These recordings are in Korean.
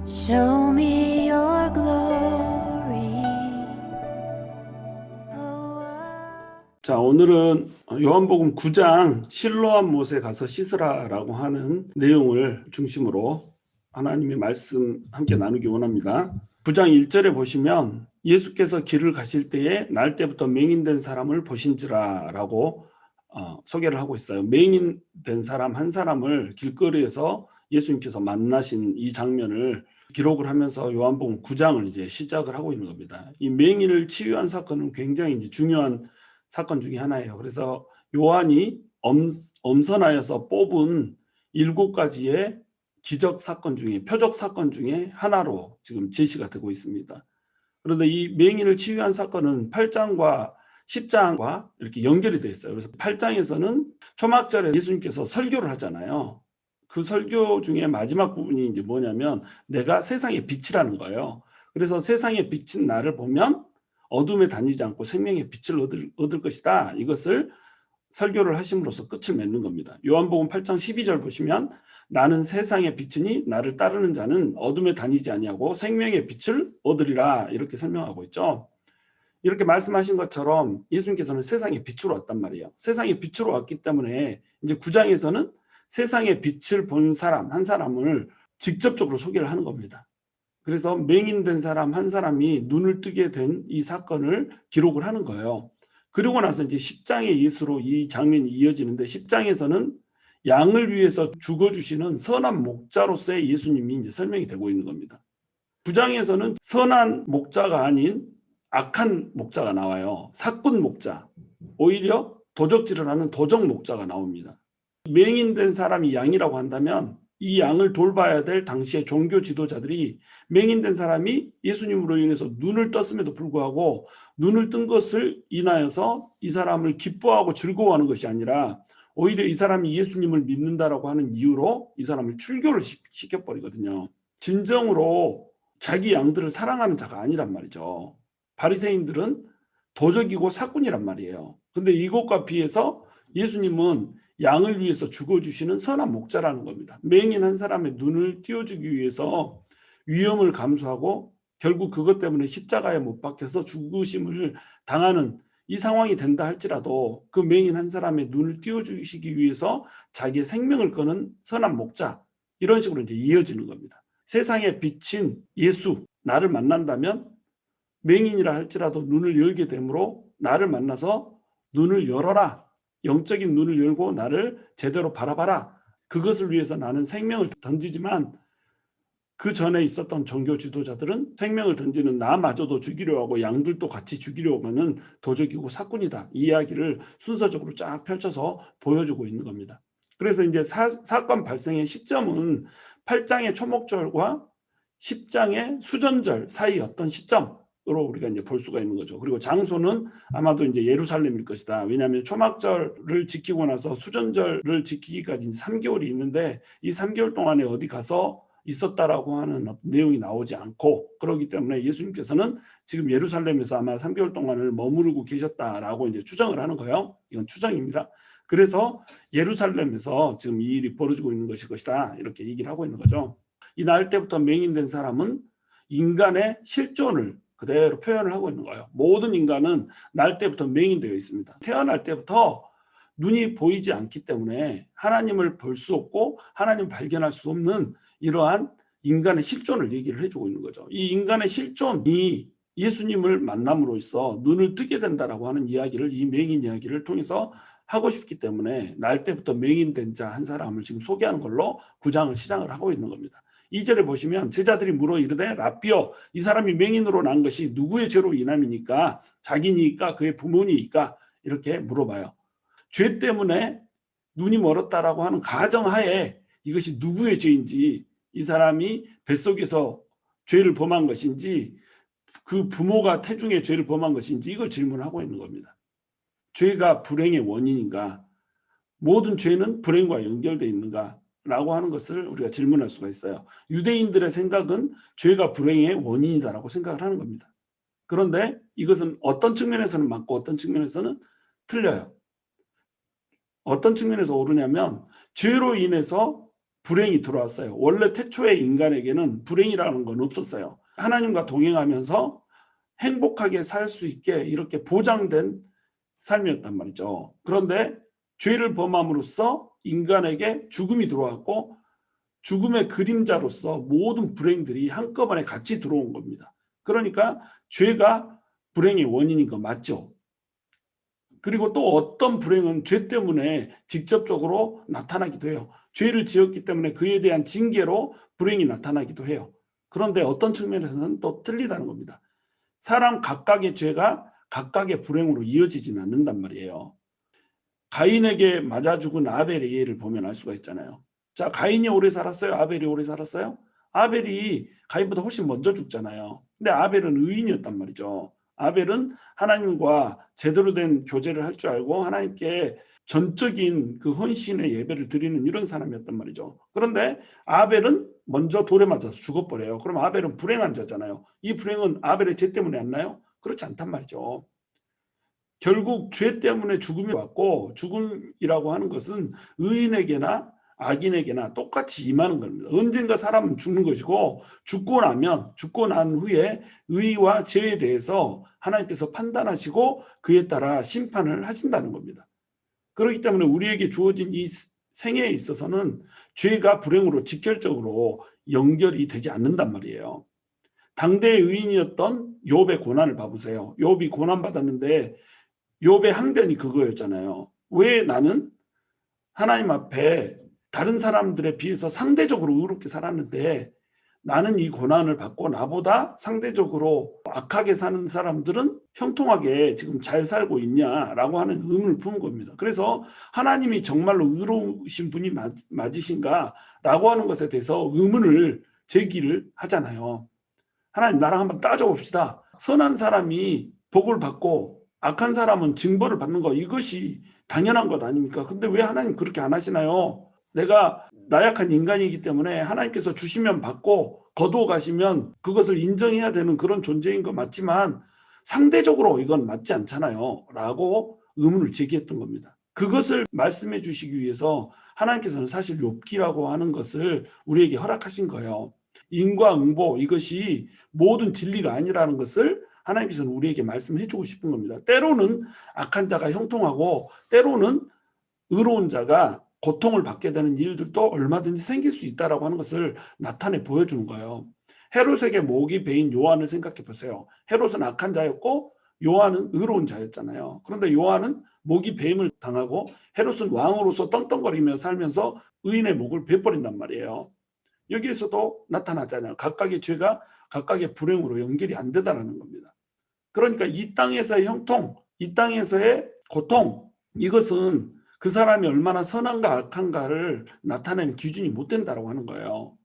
Show me your glory. 자, 오늘은 요한복음 9장 실로암 못에 가서 씻으라라고 하는 내용을 중심으로 하나님의 말씀 함께 나누기 원합니다. 9장 1절에 보시면 예수께서 길을 가실 때에 날 때부터 맹인된 사람을 보신지라라고 소개를 하고 있어요. 맹인된 사람 한 사람을 길거리에서 예수님께서 만나신 이 장면을 기록을 하면서 요한복음 9장을 이제 시작을 하고 있는 겁니다. 이 맹인을 치유한 사건은 굉장히 이제 중요한 사건 중에 하나예요. 그래서 요한이 엄선하여서 뽑은 7가지의 기적 사건 중에, 표적 사건 중에 하나로 지금 제시가 되고 있습니다. 그런데 이 맹인을 치유한 사건은 8장과 10장과 이렇게 연결이 되어 있어요. 그래서 8장에서는 초막절에 예수님께서 설교를 하잖아요. 그 설교 중에 마지막 부분이 이제 뭐냐면 내가 세상의 빛이라는 거예요. 그래서 세상에 비친 나를 보면 어둠에 다니지 않고 생명의 빛을 얻을 것이다. 이것을 설교를 하심으로써 끝을 맺는 겁니다. 요한복음 8장 12절 보시면 나는 세상의 빛이니 나를 따르는 자는 어둠에 다니지 아니하고 생명의 빛을 얻으리라 이렇게 설명하고 있죠. 이렇게 말씀하신 것처럼 예수님께서는 세상의 빛으로 왔단 말이에요. 세상의 빛으로 왔기 때문에 이제 9장에서는 세상의 빛을 본 사람 한 사람을 직접적으로 소개를 하는 겁니다. 그래서 맹인된 사람 한 사람이 눈을 뜨게 된 이 사건을 기록을 하는 거예요. 그러고 나서 이제 10장의 예수로 이 장면이 이어지는데 10장에서는 양을 위해서 죽어주시는 선한 목자로서의 예수님이 이제 설명이 되고 있는 겁니다. 9장에서는 선한 목자가 아닌 악한 목자가 나와요. 사꾼 목자. 오히려 도적질을 하는 도적 목자가 나옵니다. 맹인된 사람이 양이라고 한다면 이 양을 돌봐야 될 당시의 종교 지도자들이 맹인된 사람이 예수님으로 인해서 눈을 떴음에도 불구하고 눈을 뜬 것을 인하여서 이 사람을 기뻐하고 즐거워하는 것이 아니라 오히려 이 사람이 예수님을 믿는다라고 하는 이유로 이 사람을 출교를 시켜버리거든요. 진정으로 자기 양들을 사랑하는 자가 아니란 말이죠. 바리새인들은 도적이고 사꾼이란 말이에요. 근데 이것과 비해서 예수님은 양을 위해서 죽어주시는 선한 목자라는 겁니다. 맹인 한 사람의 눈을 띄워주기 위해서 위험을 감수하고 결국 그것 때문에 십자가에 못 박혀서 죽으심을 당하는 이 상황이 된다 할지라도 그 맹인 한 사람의 눈을 띄워주시기 위해서 자기의 생명을 거는 선한 목자, 이런 식으로 이제 이어지는 겁니다. 세상에 비친 예수, 나를 만난다면 맹인이라 할지라도 눈을 열게 되므로 나를 만나서 눈을 열어라. 영적인 눈을 열고 나를 제대로 바라봐라. 그것을 위해서 나는 생명을 던지지만 그 전에 있었던 종교 지도자들은 생명을 던지는 나마저도 죽이려 하고 양들도 같이 죽이려고 하는 도적이고 사꾼이다. 이 이야기를 순서적으로 쫙 펼쳐서 보여주고 있는 겁니다. 그래서 이제 사건 발생의 시점은 8장의 초목절과 10장의 수전절 사이 어떤 시점 으로 우리가 이제 볼 수가 있는 거죠. 그리고 장소는 아마도 이제 예루살렘일 것이다. 왜냐하면 초막절을 지키고 나서 수전절을 지키기까지 3개월이 있는데 이 3개월 동안에 어디 가서 있었다라고 하는 내용이 나오지 않고 그렇기 때문에 예수님께서는 지금 예루살렘에서 아마 3개월 동안을 머무르고 계셨다라고 이제 추정을 하는 거예요. 이건 추정입니다. 그래서 예루살렘에서 지금 이 일이 벌어지고 있는 것일 것이다. 이렇게 얘기를 하고 있는 거죠. 이 날 때부터 맹인된 사람은 인간의 실존을 그대로 표현을 하고 있는 거예요. 모든 인간은 날 때부터 맹인되어 있습니다. 태어날 때부터 눈이 보이지 않기 때문에 하나님을 볼 수 없고 하나님을 발견할 수 없는 이러한 인간의 실존을 얘기를 해주고 있는 거죠. 이 인간의 실존이 예수님을 만남으로써 눈을 뜨게 된다라고 하는 이야기를 이 맹인 이야기를 통해서 하고 싶기 때문에 날 때부터 맹인된 자 한 사람을 지금 소개하는 걸로 9장을 시작을 하고 있는 겁니다. 2절에 보시면 제자들이 물어 이르되 라삐여 이 사람이 맹인으로 난 것이 누구의 죄로 인함이니까 자기니까 그의 부모니까 이렇게 물어봐요. 죄 때문에 눈이 멀었다라고 하는 가정하에 이것이 누구의 죄인지 이 사람이 뱃속에서 죄를 범한 것인지 그 부모가 태중에 죄를 범한 것인지 이걸 질문하고 있는 겁니다. 죄가 불행의 원인인가? 모든 죄는 불행과 연결되어 있는가? 라고 하는 것을 우리가 질문할 수가 있어요. 유대인들의 생각은 죄가 불행의 원인이다라고 생각을 하는 겁니다. 그런데 이것은 어떤 측면에서는 맞고 어떤 측면에서는 틀려요. 어떤 측면에서 옳으냐면 죄로 인해서 불행이 들어왔어요. 원래 태초의 인간에게는 불행이라는 건 없었어요. 하나님과 동행하면서 행복하게 살 수 있게 이렇게 보장된 삶이었단 말이죠. 그런데 죄를 범함으로써 인간에게 죽음이 들어왔고 죽음의 그림자로서 모든 불행들이 한꺼번에 같이 들어온 겁니다. 그러니까 죄가 불행의 원인인 거 맞죠? 그리고 또 어떤 불행은 죄 때문에 직접적으로 나타나기도 해요. 죄를 지었기 때문에 그에 대한 징계로 불행이 나타나기도 해요. 그런데 어떤 측면에서는 또 틀리다는 겁니다. 사람 각각의 죄가 각각의 불행으로 이어지지는 않는단 말이에요. 가인에게 맞아 죽은 아벨의 예를 보면 알 수가 있잖아요. 자, 가인이 오래 살았어요? 아벨이 오래 살았어요? 아벨이 가인보다 훨씬 먼저 죽잖아요. 근데 아벨은 의인이었단 말이죠. 아벨은 하나님과 제대로 된 교제를 할 줄 알고 하나님께 전적인 그 헌신의 예배를 드리는 이런 사람이었단 말이죠. 그런데 아벨은 먼저 돌에 맞아서 죽어버려요. 그럼 아벨은 불행한 자잖아요. 이 불행은 아벨의 죄 때문에 왔나요? 그렇지 않단 말이죠. 결국 죄 때문에 죽음이 왔고 죽음이라고 하는 것은 의인에게나 악인에게나 똑같이 임하는 겁니다. 언젠가 사람은 죽는 것이고 죽고 난 후에 의와 죄에 대해서 하나님께서 판단하시고 그에 따라 심판을 하신다는 겁니다. 그렇기 때문에 우리에게 주어진 이 생애에 있어서는 죄가 불행으로 직결적으로 연결이 되지 않는단 말이에요. 당대의 의인이었던 욥의 고난을 봐보세요. 욥이 고난받았는데 욥의 항변이 그거였잖아요. 왜 나는 하나님 앞에 다른 사람들에 비해서 상대적으로 의롭게 살았는데 나는 이 고난을 받고 나보다 상대적으로 악하게 사는 사람들은 형통하게 지금 잘 살고 있냐라고 하는 의문을 푸는 겁니다. 그래서 하나님이 정말로 의로우신 분이 맞으신가라고 하는 것에 대해서 의문을 제기를 하잖아요. 하나님, 나랑 한번 따져봅시다. 선한 사람이 복을 받고 악한 사람은 징벌을 받는 거, 이것이 당연한 것 아닙니까? 근데 왜 하나님 그렇게 안 하시나요? 내가 나약한 인간이기 때문에 하나님께서 주시면 받고 거두어 가시면 그것을 인정해야 되는 그런 존재인 거 맞지만 상대적으로 이건 맞지 않잖아요 라고 의문을 제기했던 겁니다. 그것을 말씀해 주시기 위해서 하나님께서는 사실 욥기라고 하는 것을 우리에게 허락하신 거예요. 인과응보, 이것이 모든 진리가 아니라는 것을 하나님께서는 우리에게 말씀해 주고 싶은 겁니다. 때로는 악한 자가 형통하고 때로는 의로운 자가 고통을 받게 되는 일들도 얼마든지 생길 수 있다라고 하는 것을 나타내 보여주는 거예요. 헤롯에게 목이 베인 요한을 생각해 보세요. 헤롯은 악한 자였고 요한은 의로운 자였잖아요. 그런데 요한은 목이 베임을 당하고 헤롯은 왕으로서 떵떵거리며 살면서 의인의 목을 베버린단 말이에요. 여기에서도 나타나잖아요. 각각의 죄가 각각의 불행으로 연결이 안 되다라는 겁니다. 그러니까 이 땅에서의 형통, 이 땅에서의 고통, 이것은 그 사람이 얼마나 선한가 악한가를 나타내는 기준이 못 된다고 하는 거예요.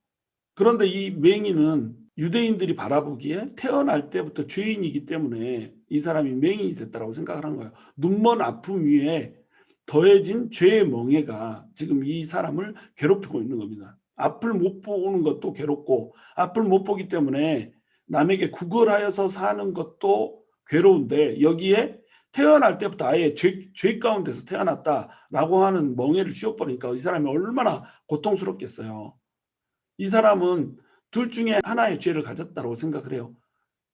그런데 이 맹인은 유대인들이 바라보기에 태어날 때부터 죄인이기 때문에 이 사람이 맹인이 됐다고 생각을 한 거예요. 눈먼 아픔 위에 더해진 죄의 멍에가 지금 이 사람을 괴롭히고 있는 겁니다. 앞을 못 보는 것도 괴롭고 앞을 못 보기 때문에 남에게 구걸하여서 사는 것도 괴로운데 여기에 태어날 때부터 아예 죄 가운데서 태어났다라고 하는 멍에를 씌워버리니까 이 사람이 얼마나 고통스럽겠어요. 이 사람은 둘 중에 하나의 죄를 가졌다고 생각을 해요.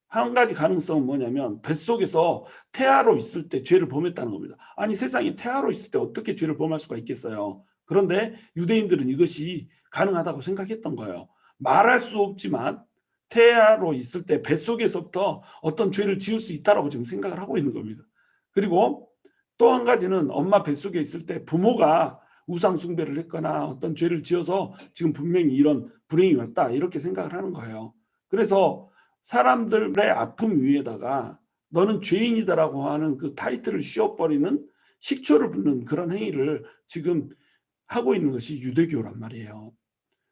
한 가지 가능성은 뭐냐면 뱃속에서 태아로 있을 때 죄를 범했다는 겁니다. 아니, 세상에 태아로 있을 때 어떻게 죄를 범할 수가 있겠어요. 그런데 유대인들은 이것이 가능하다고 생각했던 거예요. 말할 수 없지만 태아로 있을 때 뱃속에서부터 어떤 죄를 지을 수 있다라고 지금 생각을 하고 있는 겁니다. 그리고 또 한 가지는 엄마 뱃속에 있을 때 부모가 우상 숭배를 했거나 어떤 죄를 지어서 지금 분명히 이런 불행이 왔다 이렇게 생각을 하는 거예요. 그래서 사람들의 아픔 위에다가 너는 죄인이다라고 하는 그 타이틀을 씌워버리는 식초를 붓는 그런 행위를 지금 하고 있는 것이 유대교란 말이에요.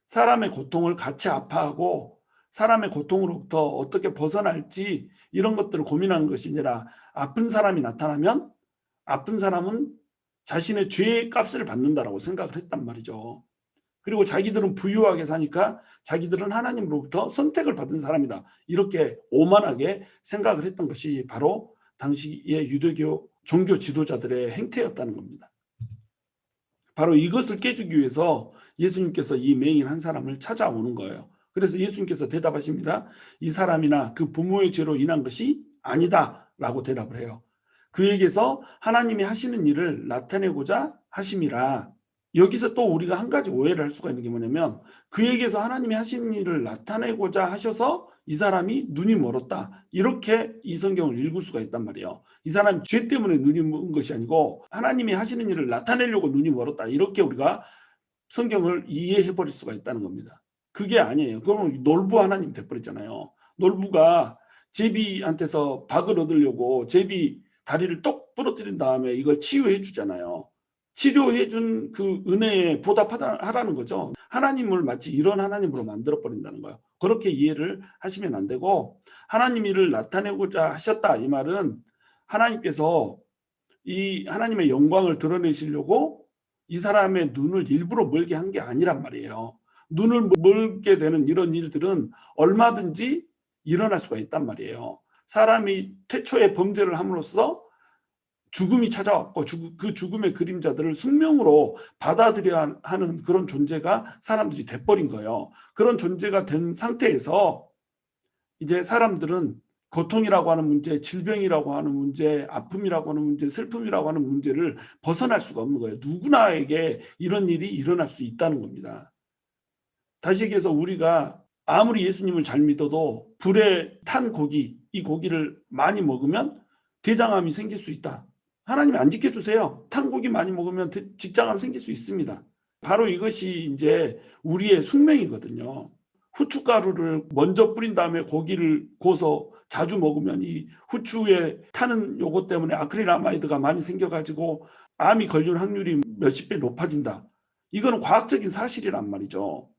사람의 고통을 같이 아파하고 사람의 고통으로부터 어떻게 벗어날지 이런 것들을 고민하는 것이 아니라 아픈 사람이 나타나면 아픈 사람은 자신의 죄의 값을 받는다라고 생각을 했단 말이죠. 그리고 자기들은 부유하게 사니까 자기들은 하나님으로부터 선택을 받은 사람이다. 이렇게 오만하게 생각을 했던 것이 바로 당시의 유대교 종교 지도자들의 행태였다는 겁니다. 바로 이것을 깨주기 위해서 예수님께서 이 맹인 한 사람을 찾아오는 거예요. 그래서 예수님께서 대답하십니다. 이 사람이나 그 부모의 죄로 인한 것이 아니다 라고 대답을 해요. 그에게서 하나님이 하시는 일을 나타내고자 하심이라. 여기서 또 우리가 한 가지 오해를 할 수가 있는 게 뭐냐면, 그에게서 하나님이 하시는 일을 나타내고자 하셔서 이 사람이 눈이 멀었다, 이렇게 이 성경을 읽을 수가 있단 말이에요. 이 사람이 죄 때문에 눈이 먼 것이 아니고 하나님이 하시는 일을 나타내려고 눈이 멀었다, 이렇게 우리가 성경을 이해해 버릴 수가 있다는 겁니다. 그게 아니에요. 그러면 놀부 하나님 돼버렸잖아요. 놀부가 제비한테서 박을 얻으려고 제비 다리를 똑 부러뜨린 다음에 이걸 치유해 주잖아요. 치료해 준 그 은혜에 보답하라는 거죠. 하나님을 마치 이런 하나님으로 만들어 버린다는 거예요. 그렇게 이해를 하시면 안 되고, 하나님 일을 나타내고자 하셨다, 이 말은 하나님께서 이 하나님의 영광을 드러내시려고 이 사람의 눈을 일부러 멀게 한 게 아니란 말이에요. 눈을 멀게 되는 이런 일들은 얼마든지 일어날 수가 있단 말이에요. 사람이 태초에 범죄를 함으로써 죽음이 찾아왔고 그 죽음의 그림자들을 숙명으로 받아들여야 하는 그런 존재가 사람들이 돼버린 거예요. 그런 존재가 된 상태에서 이제 사람들은 고통이라고 하는 문제, 질병이라고 하는 문제, 아픔이라고 하는 문제, 슬픔이라고 하는 문제를 벗어날 수가 없는 거예요. 누구나에게 이런 일이 일어날 수 있다는 겁니다. 다시 얘기해서 우리가 아무리 예수님을 잘 믿어도 불에 탄 고기, 이 고기를 많이 먹으면 대장암이 생길 수 있다. 하나님이 안 지켜주세요. 탄 고기 많이 먹으면 직장암 생길 수 있습니다. 바로 이것이 이제 우리의 숙명이거든요. 후춧가루를 먼저 뿌린 다음에 고기를 구워서 자주 먹으면 이 후추에 타는 요것 때문에 아크릴아마이드가 많이 생겨가지고 암이 걸릴 확률이 몇십 배 높아진다. 이거는 과학적인 사실이란 말이죠.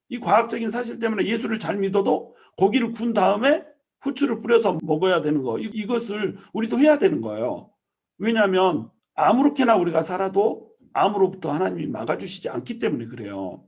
이 과학적인 사실 때문에 예수를 잘 믿어도 고기를 구운 다음에 후추를 뿌려서 먹어야 되는 거, 이것을 우리도 해야 되는 거예요. 왜냐하면 아무렇게나 우리가 살아도 암으로부터 하나님이 막아주시지 않기 때문에 그래요.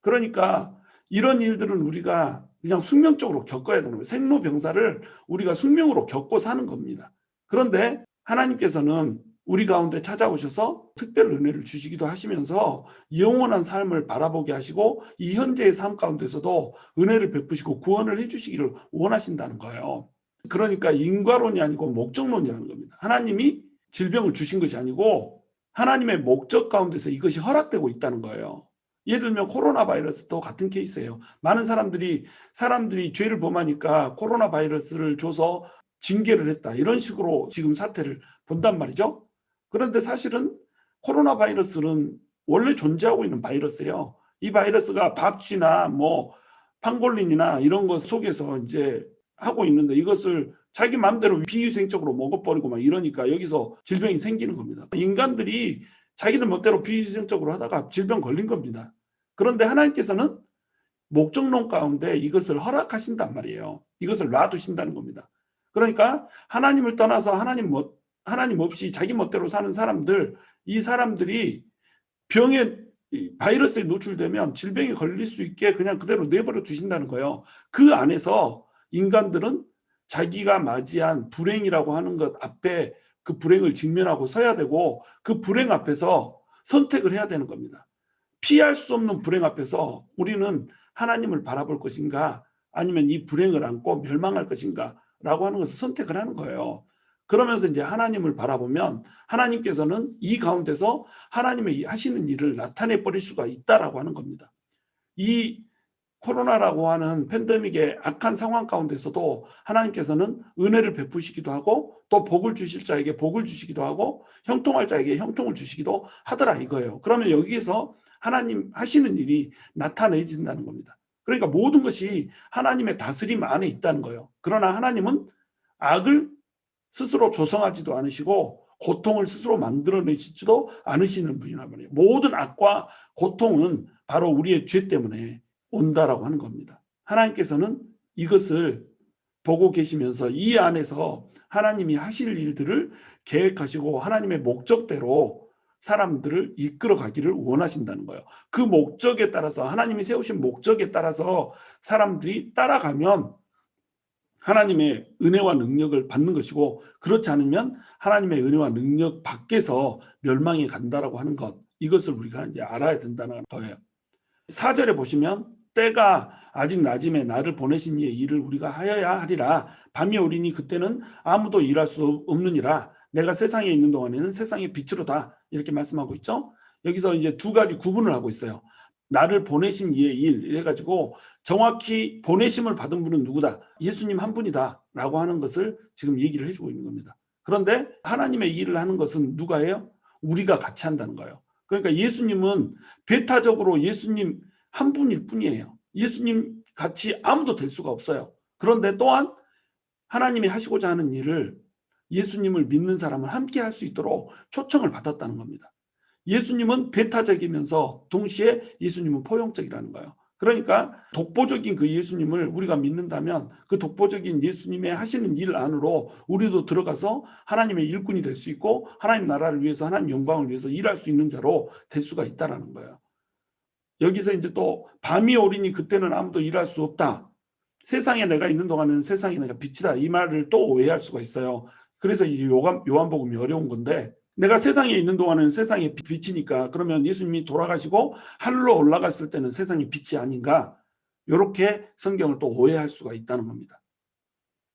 그러니까 이런 일들은 우리가 그냥 숙명적으로 겪어야 되는 거예요. 생로병사를 우리가 숙명으로 겪고 사는 겁니다. 그런데 하나님께서는 우리 가운데 찾아오셔서 특별 은혜를 주시기도 하시면서 영원한 삶을 바라보게 하시고 이 현재의 삶 가운데서도 은혜를 베푸시고 구원을 해주시기를 원하신다는 거예요. 그러니까 인과론이 아니고 목적론이라는 겁니다. 하나님이 질병을 주신 것이 아니고 하나님의 목적 가운데서 이것이 허락되고 있다는 거예요. 예를 들면 코로나 바이러스도 같은 케이스예요. 많은 사람들이 죄를 범하니까 코로나 바이러스를 줘서 징계를 했다, 이런 식으로 지금 사태를 본단 말이죠. 그런데 사실은 코로나 바이러스는 원래 존재하고 있는 바이러스예요. 이 바이러스가 밥쥐나 뭐 팡골린이나 이런 것 속에서 이제 하고 있는데 이것을 자기 마음대로 비위생적으로 먹어버리고 막 이러니까 여기서 질병이 생기는 겁니다. 인간들이 자기들 멋대로 비위생적으로 하다가 질병 걸린 겁니다. 그런데 하나님께서는 목적론 가운데 이것을 허락하신단 말이에요. 이것을 놔두신다는 겁니다. 그러니까 하나님을 떠나서 하나님 없이 자기 멋대로 사는 사람들, 이 사람들이 병에 바이러스에 노출되면 질병에 걸릴 수 있게 그냥 그대로 내버려 두신다는 거예요. 그 안에서 인간들은 자기가 맞이한 불행이라고 하는 것 앞에 그 불행을 직면하고 서야 되고 그 불행 앞에서 선택을 해야 되는 겁니다. 피할 수 없는 불행 앞에서 우리는 하나님을 바라볼 것인가 아니면 이 불행을 안고 멸망할 것인가 라고 하는 것을 선택을 하는 거예요. 그러면서 이제 하나님을 바라보면 하나님께서는 이 가운데서 하나님의 하시는 일을 나타내 버릴 수가 있다라고 하는 겁니다. 이 코로나라고 하는 팬데믹의 악한 상황 가운데서도 하나님께서는 은혜를 베푸시기도 하고 또 복을 주실 자에게 복을 주시기도 하고 형통할 자에게 형통을 주시기도 하더라 이거예요. 그러면 여기서 하나님 하시는 일이 나타내진다는 겁니다. 그러니까 모든 것이 하나님의 다스림 안에 있다는 거예요. 그러나 하나님은 악을 스스로 조성하지도 않으시고 고통을 스스로 만들어내시지도 않으시는 분이란 말이에요. 모든 악과 고통은 바로 우리의 죄 때문에 온다라고 하는 겁니다. 하나님께서는 이것을 보고 계시면서 이 안에서 하나님이 하실 일들을 계획하시고 하나님의 목적대로 사람들을 이끌어 가기를 원하신다는 거예요. 그 목적에 따라서 하나님이 세우신 목적에 따라서 사람들이 따라가면 하나님의 은혜와 능력을 받는 것이고 그렇지 않으면 하나님의 은혜와 능력 밖에서 멸망에 간다라고 하는 것, 이것을 우리가 이제 알아야 된다는 거예요. 4절에 보시면 때가 아직 낮음에 나를 보내신 이의 일을 우리가 하여야 하리라. 밤이 오리니 그때는 아무도 일할 수 없느니라. 내가 세상에 있는 동안에는 세상의 빛으로다. 이렇게 말씀하고 있죠. 여기서 이제 두 가지 구분을 하고 있어요. 나를 보내신 이의 일 이래가지고 정확히 보내심을 받은 분은 누구다? 예수님 한 분이다 라고 하는 것을 지금 얘기를 해주고 있는 겁니다. 그런데 하나님의 일을 하는 것은 누가 해요? 우리가 같이 한다는 거예요. 그러니까 예수님은 배타적으로 예수님 한 분일 뿐이에요. 예수님 같이 아무도 될 수가 없어요. 그런데 또한 하나님이 하시고자 하는 일을 예수님을 믿는 사람은 함께 할 수 있도록 초청을 받았다는 겁니다. 예수님은 배타적이면서 동시에 예수님은 포용적이라는 거예요. 그러니까 독보적인 그 예수님을 우리가 믿는다면 그 독보적인 예수님의 하시는 일 안으로 우리도 들어가서 하나님의 일꾼이 될 수 있고 하나님 나라를 위해서 하나님 영광을 위해서 일할 수 있는 자로 될 수가 있다는 거예요. 여기서 이제 또 밤이 오리니 그때는 아무도 일할 수 없다. 세상에 내가 있는 동안은 세상에 내가 빛이다. 이 말을 또 오해할 수가 있어요. 그래서 이 요한복음이 어려운 건데 내가 세상에 있는 동안은 세상의 빛이니까 그러면 예수님이 돌아가시고 하늘로 올라갔을 때는 세상의 빛이 아닌가? 이렇게 성경을 또 오해할 수가 있다는 겁니다.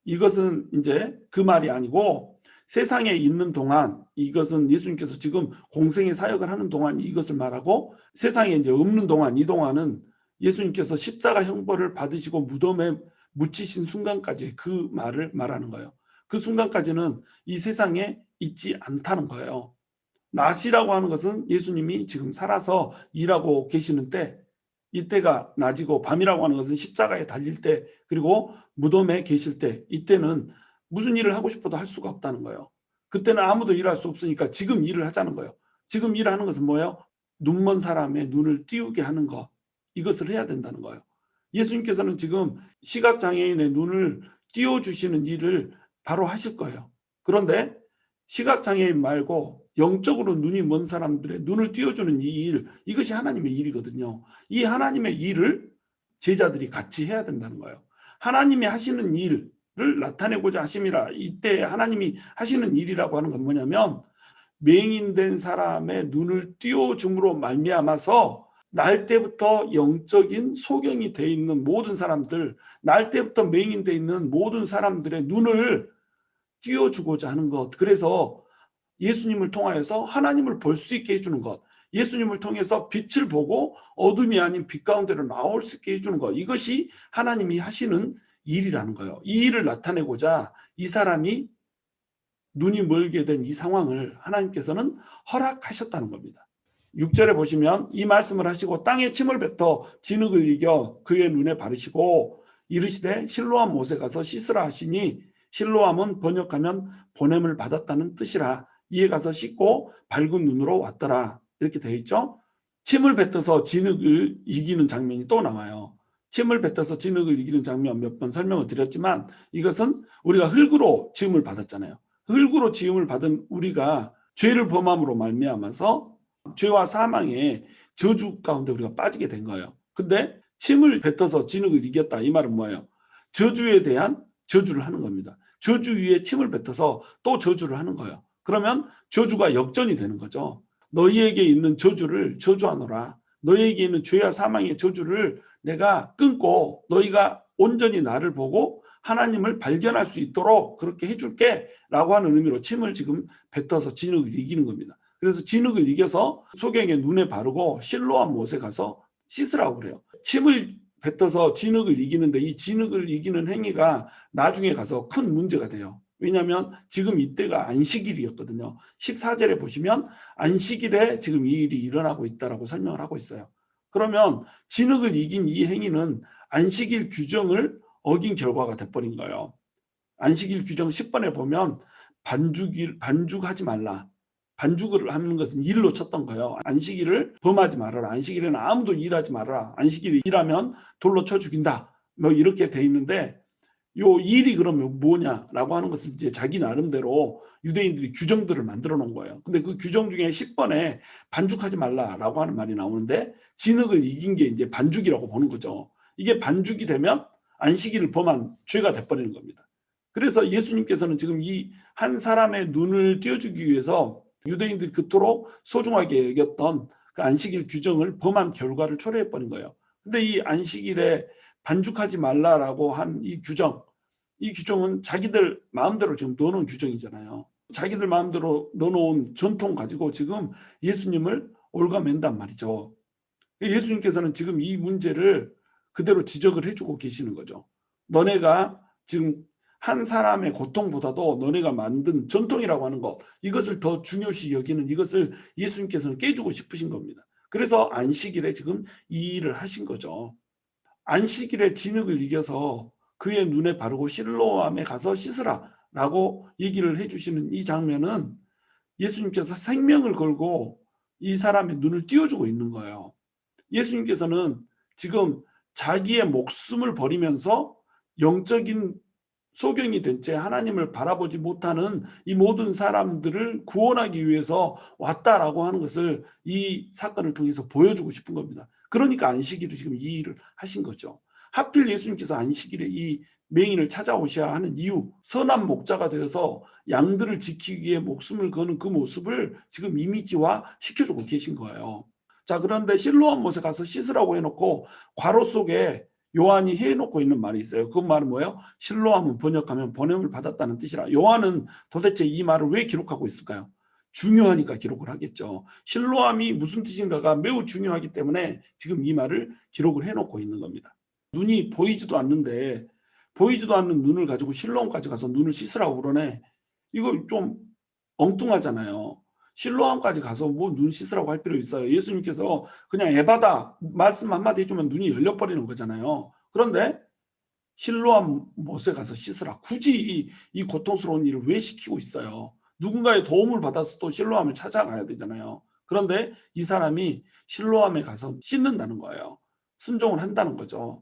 이것은 이제 그 말이 아니고 세상에 있는 동안 이것은 예수님께서 지금 공생의 사역을 하는 동안 이것을 말하고 세상에 이제 없는 동안 이 동안은 예수님께서 십자가 형벌을 받으시고 무덤에 묻히신 순간까지 그 말을 말하는 거예요. 그 순간까지는 이 세상에 있지 않다는 거예요. 낮이라고 하는 것은 예수님이 지금 살아서 일하고 계시는 때, 이때가 낮이고 밤이라고 하는 것은 십자가에 달릴 때 그리고 무덤에 계실 때 이때는 무슨 일을 하고 싶어도 할 수가 없다는 거예요. 그때는 아무도 일할 수 없으니까 지금 일을 하자는 거예요. 지금 일하는 것은 뭐예요? 눈먼 사람의 눈을 띄우게 하는 것, 이것을 해야 된다는 거예요. 예수님께서는 지금 시각장애인의 눈을 띄워주시는 일을 바로 하실 거예요. 그런데 시각장애인 말고 영적으로 눈이 먼 사람들의 눈을 띄워주는 이 일, 이것이 하나님의 일이거든요. 이 하나님의 일을 제자들이 같이 해야 된다는 거예요. 하나님이 하시는 일을 나타내고자 하심이라. 이때 하나님이 하시는 일이라고 하는 건 뭐냐면 맹인된 사람의 눈을 띄워줌으로 말미암아서 날 때부터 영적인 소경이 돼 있는 모든 사람들, 날 때부터 맹인돼 있는 모든 사람들의 눈을 띄워주고자 하는 것. 그래서 예수님을 통하여서 하나님을 볼 수 있게 해주는 것, 예수님을 통해서 빛을 보고 어둠이 아닌 빛 가운데로 나올 수 있게 해주는 것, 이것이 하나님이 하시는 일이라는 거예요. 이 일을 나타내고자 이 사람이 눈이 멀게 된 이 상황을 하나님께서는 허락하셨다는 겁니다. 6절에 보시면 이 말씀을 하시고 땅에 침을 뱉어 진흙을 이겨 그의 눈에 바르시고 이르시되 실로암 못에 가서 씻으라 하시니, 실로암은 번역하면 보냄을 받았다는 뜻이라. 이에 가서 씻고 밝은 눈으로 왔더라. 이렇게 되어 있죠. 침을 뱉어서 진흙을 이기는 장면이 또 나와요. 침을 뱉어서 진흙을 이기는 장면 몇 번 설명을 드렸지만 이것은 우리가 흙으로 지음을 받았잖아요. 흙으로 지음을 받은 우리가 죄를 범함으로 말미암아서 죄와 사망의 저주 가운데 우리가 빠지게 된 거예요. 근데 침을 뱉어서 진흙을 이겼다, 이 말은 뭐예요? 저주에 대한 저주를 하는 겁니다. 저주 위에 침을 뱉어서 또 저주를 하는 거예요. 그러면 저주가 역전이 되는 거죠. 너희에게 있는 저주를 저주하노라. 너희에게 있는 죄와 사망의 저주를 내가 끊고 너희가 온전히 나를 보고 하나님을 발견할 수 있도록 그렇게 해줄게 라고 하는 의미로 침을 지금 뱉어서 진흙을 이기는 겁니다. 그래서 진흙을 이겨서 소경의 눈에 바르고 실로암 못에 가서 씻으라고 그래요. 침을 뱉어서 진흙을 이기는데 이 진흙을 이기는 행위가 나중에 가서 큰 문제가 돼요. 왜냐하면 지금 이때가 안식일이었거든요. 14절에 보시면 안식일에 지금 이 일이 일어나고 있다라고 설명을 하고 있어요. 그러면 진흙을 이긴 이 행위는 안식일 규정을 어긴 결과가 돼버린 거예요. 안식일 규정 10번에 보면 반죽하지 말라. 반죽을 하는 것은 일로 쳤던 거예요. 안식일을 범하지 말아라. 안식일에는 아무도 일하지 말아라. 안식일에 일하면 돌로 쳐 죽인다. 뭐 이렇게 돼 있는데 요 일이 그러면 뭐냐라고 하는 것을 이제 자기 나름대로 유대인들이 규정들을 만들어 놓은 거예요. 근데 그 규정 중에 10번에 반죽하지 말라라고 하는 말이 나오는데 진흙을 이긴 게 이제 반죽이라고 보는 거죠. 이게 반죽이 되면 안식일을 범한 죄가 돼버리는 겁니다. 그래서 예수님께서는 지금 이 한 사람의 눈을 띄워주기 위해서 유대인들이 그토록 소중하게 여겼던 그 안식일 규정을 범한 결과를 초래해버린 거예요. 근데 이 안식일에 반죽하지 말라라고 한 이 규정은 자기들 마음대로 지금 넣어놓은 규정이잖아요. 자기들 마음대로 넣어놓은 전통 가지고 지금 예수님을 올가맨단 말이죠. 예수님께서는 지금 이 문제를 그대로 지적을 해주고 계시는 거죠. 너네가 지금 한 사람의 고통보다도 너네가 만든 전통이라고 하는 것, 이것을 더 중요시 여기는 이것을 예수님께서는 깨주고 싶으신 겁니다. 그래서 안식일에 지금 이 일을 하신 거죠. 안식일의 진흙을 이겨서 그의 눈에 바르고 실로암에 가서 씻으라 라고 얘기를 해주시는 이 장면은 예수님께서 생명을 걸고 이 사람의 눈을 띄워주고 있는 거예요. 예수님께서는 지금 자기의 목숨을 버리면서 영적인 소경이 된 채 하나님을 바라보지 못하는 이 모든 사람들을 구원하기 위해서 왔다라고 하는 것을 이 사건을 통해서 보여주고 싶은 겁니다. 그러니까 안식일을 지금 이 일을 하신 거죠. 하필 예수님께서 안식일에 이 맹인을 찾아오셔야 하는 이유, 선한 목자가 되어서 양들을 지키기 위해 목숨을 거는 그 모습을 지금 이미지화 시켜주고 계신 거예요. 자, 그런데 실로암 못에 가서 씻으라고 해놓고 괄호 속에 요한이 해놓고 있는 말이 있어요. 그 말은 뭐예요? 실로암은 번역하면 보냄을 받았다는 뜻이라. 요한은 도대체 이 말을 왜 기록하고 있을까요? 중요하니까 기록을 하겠죠. 실로암이 무슨 뜻인가가 매우 중요하기 때문에 지금 이 말을 기록을 해놓고 있는 겁니다. 눈이 보이지도 않는데 보이지도 않는 눈을 가지고 실로암까지 가서 눈을 씻으라고 그러네. 이거 좀 엉뚱하잖아요. 실로암까지 가서 뭐 눈 씻으라고 할 필요 있어요. 예수님께서 그냥 에바다 말씀 한마디 해주면 눈이 열려버리는 거잖아요. 그런데 실로암 못에 가서 씻으라. 굳이 이 고통스러운 일을 왜 시키고 있어요? 누군가의 도움을 받아서 또 실로암을 찾아가야 되잖아요. 그런데 이 사람이 실로암에 가서 씻는다는 거예요. 순종을 한다는 거죠.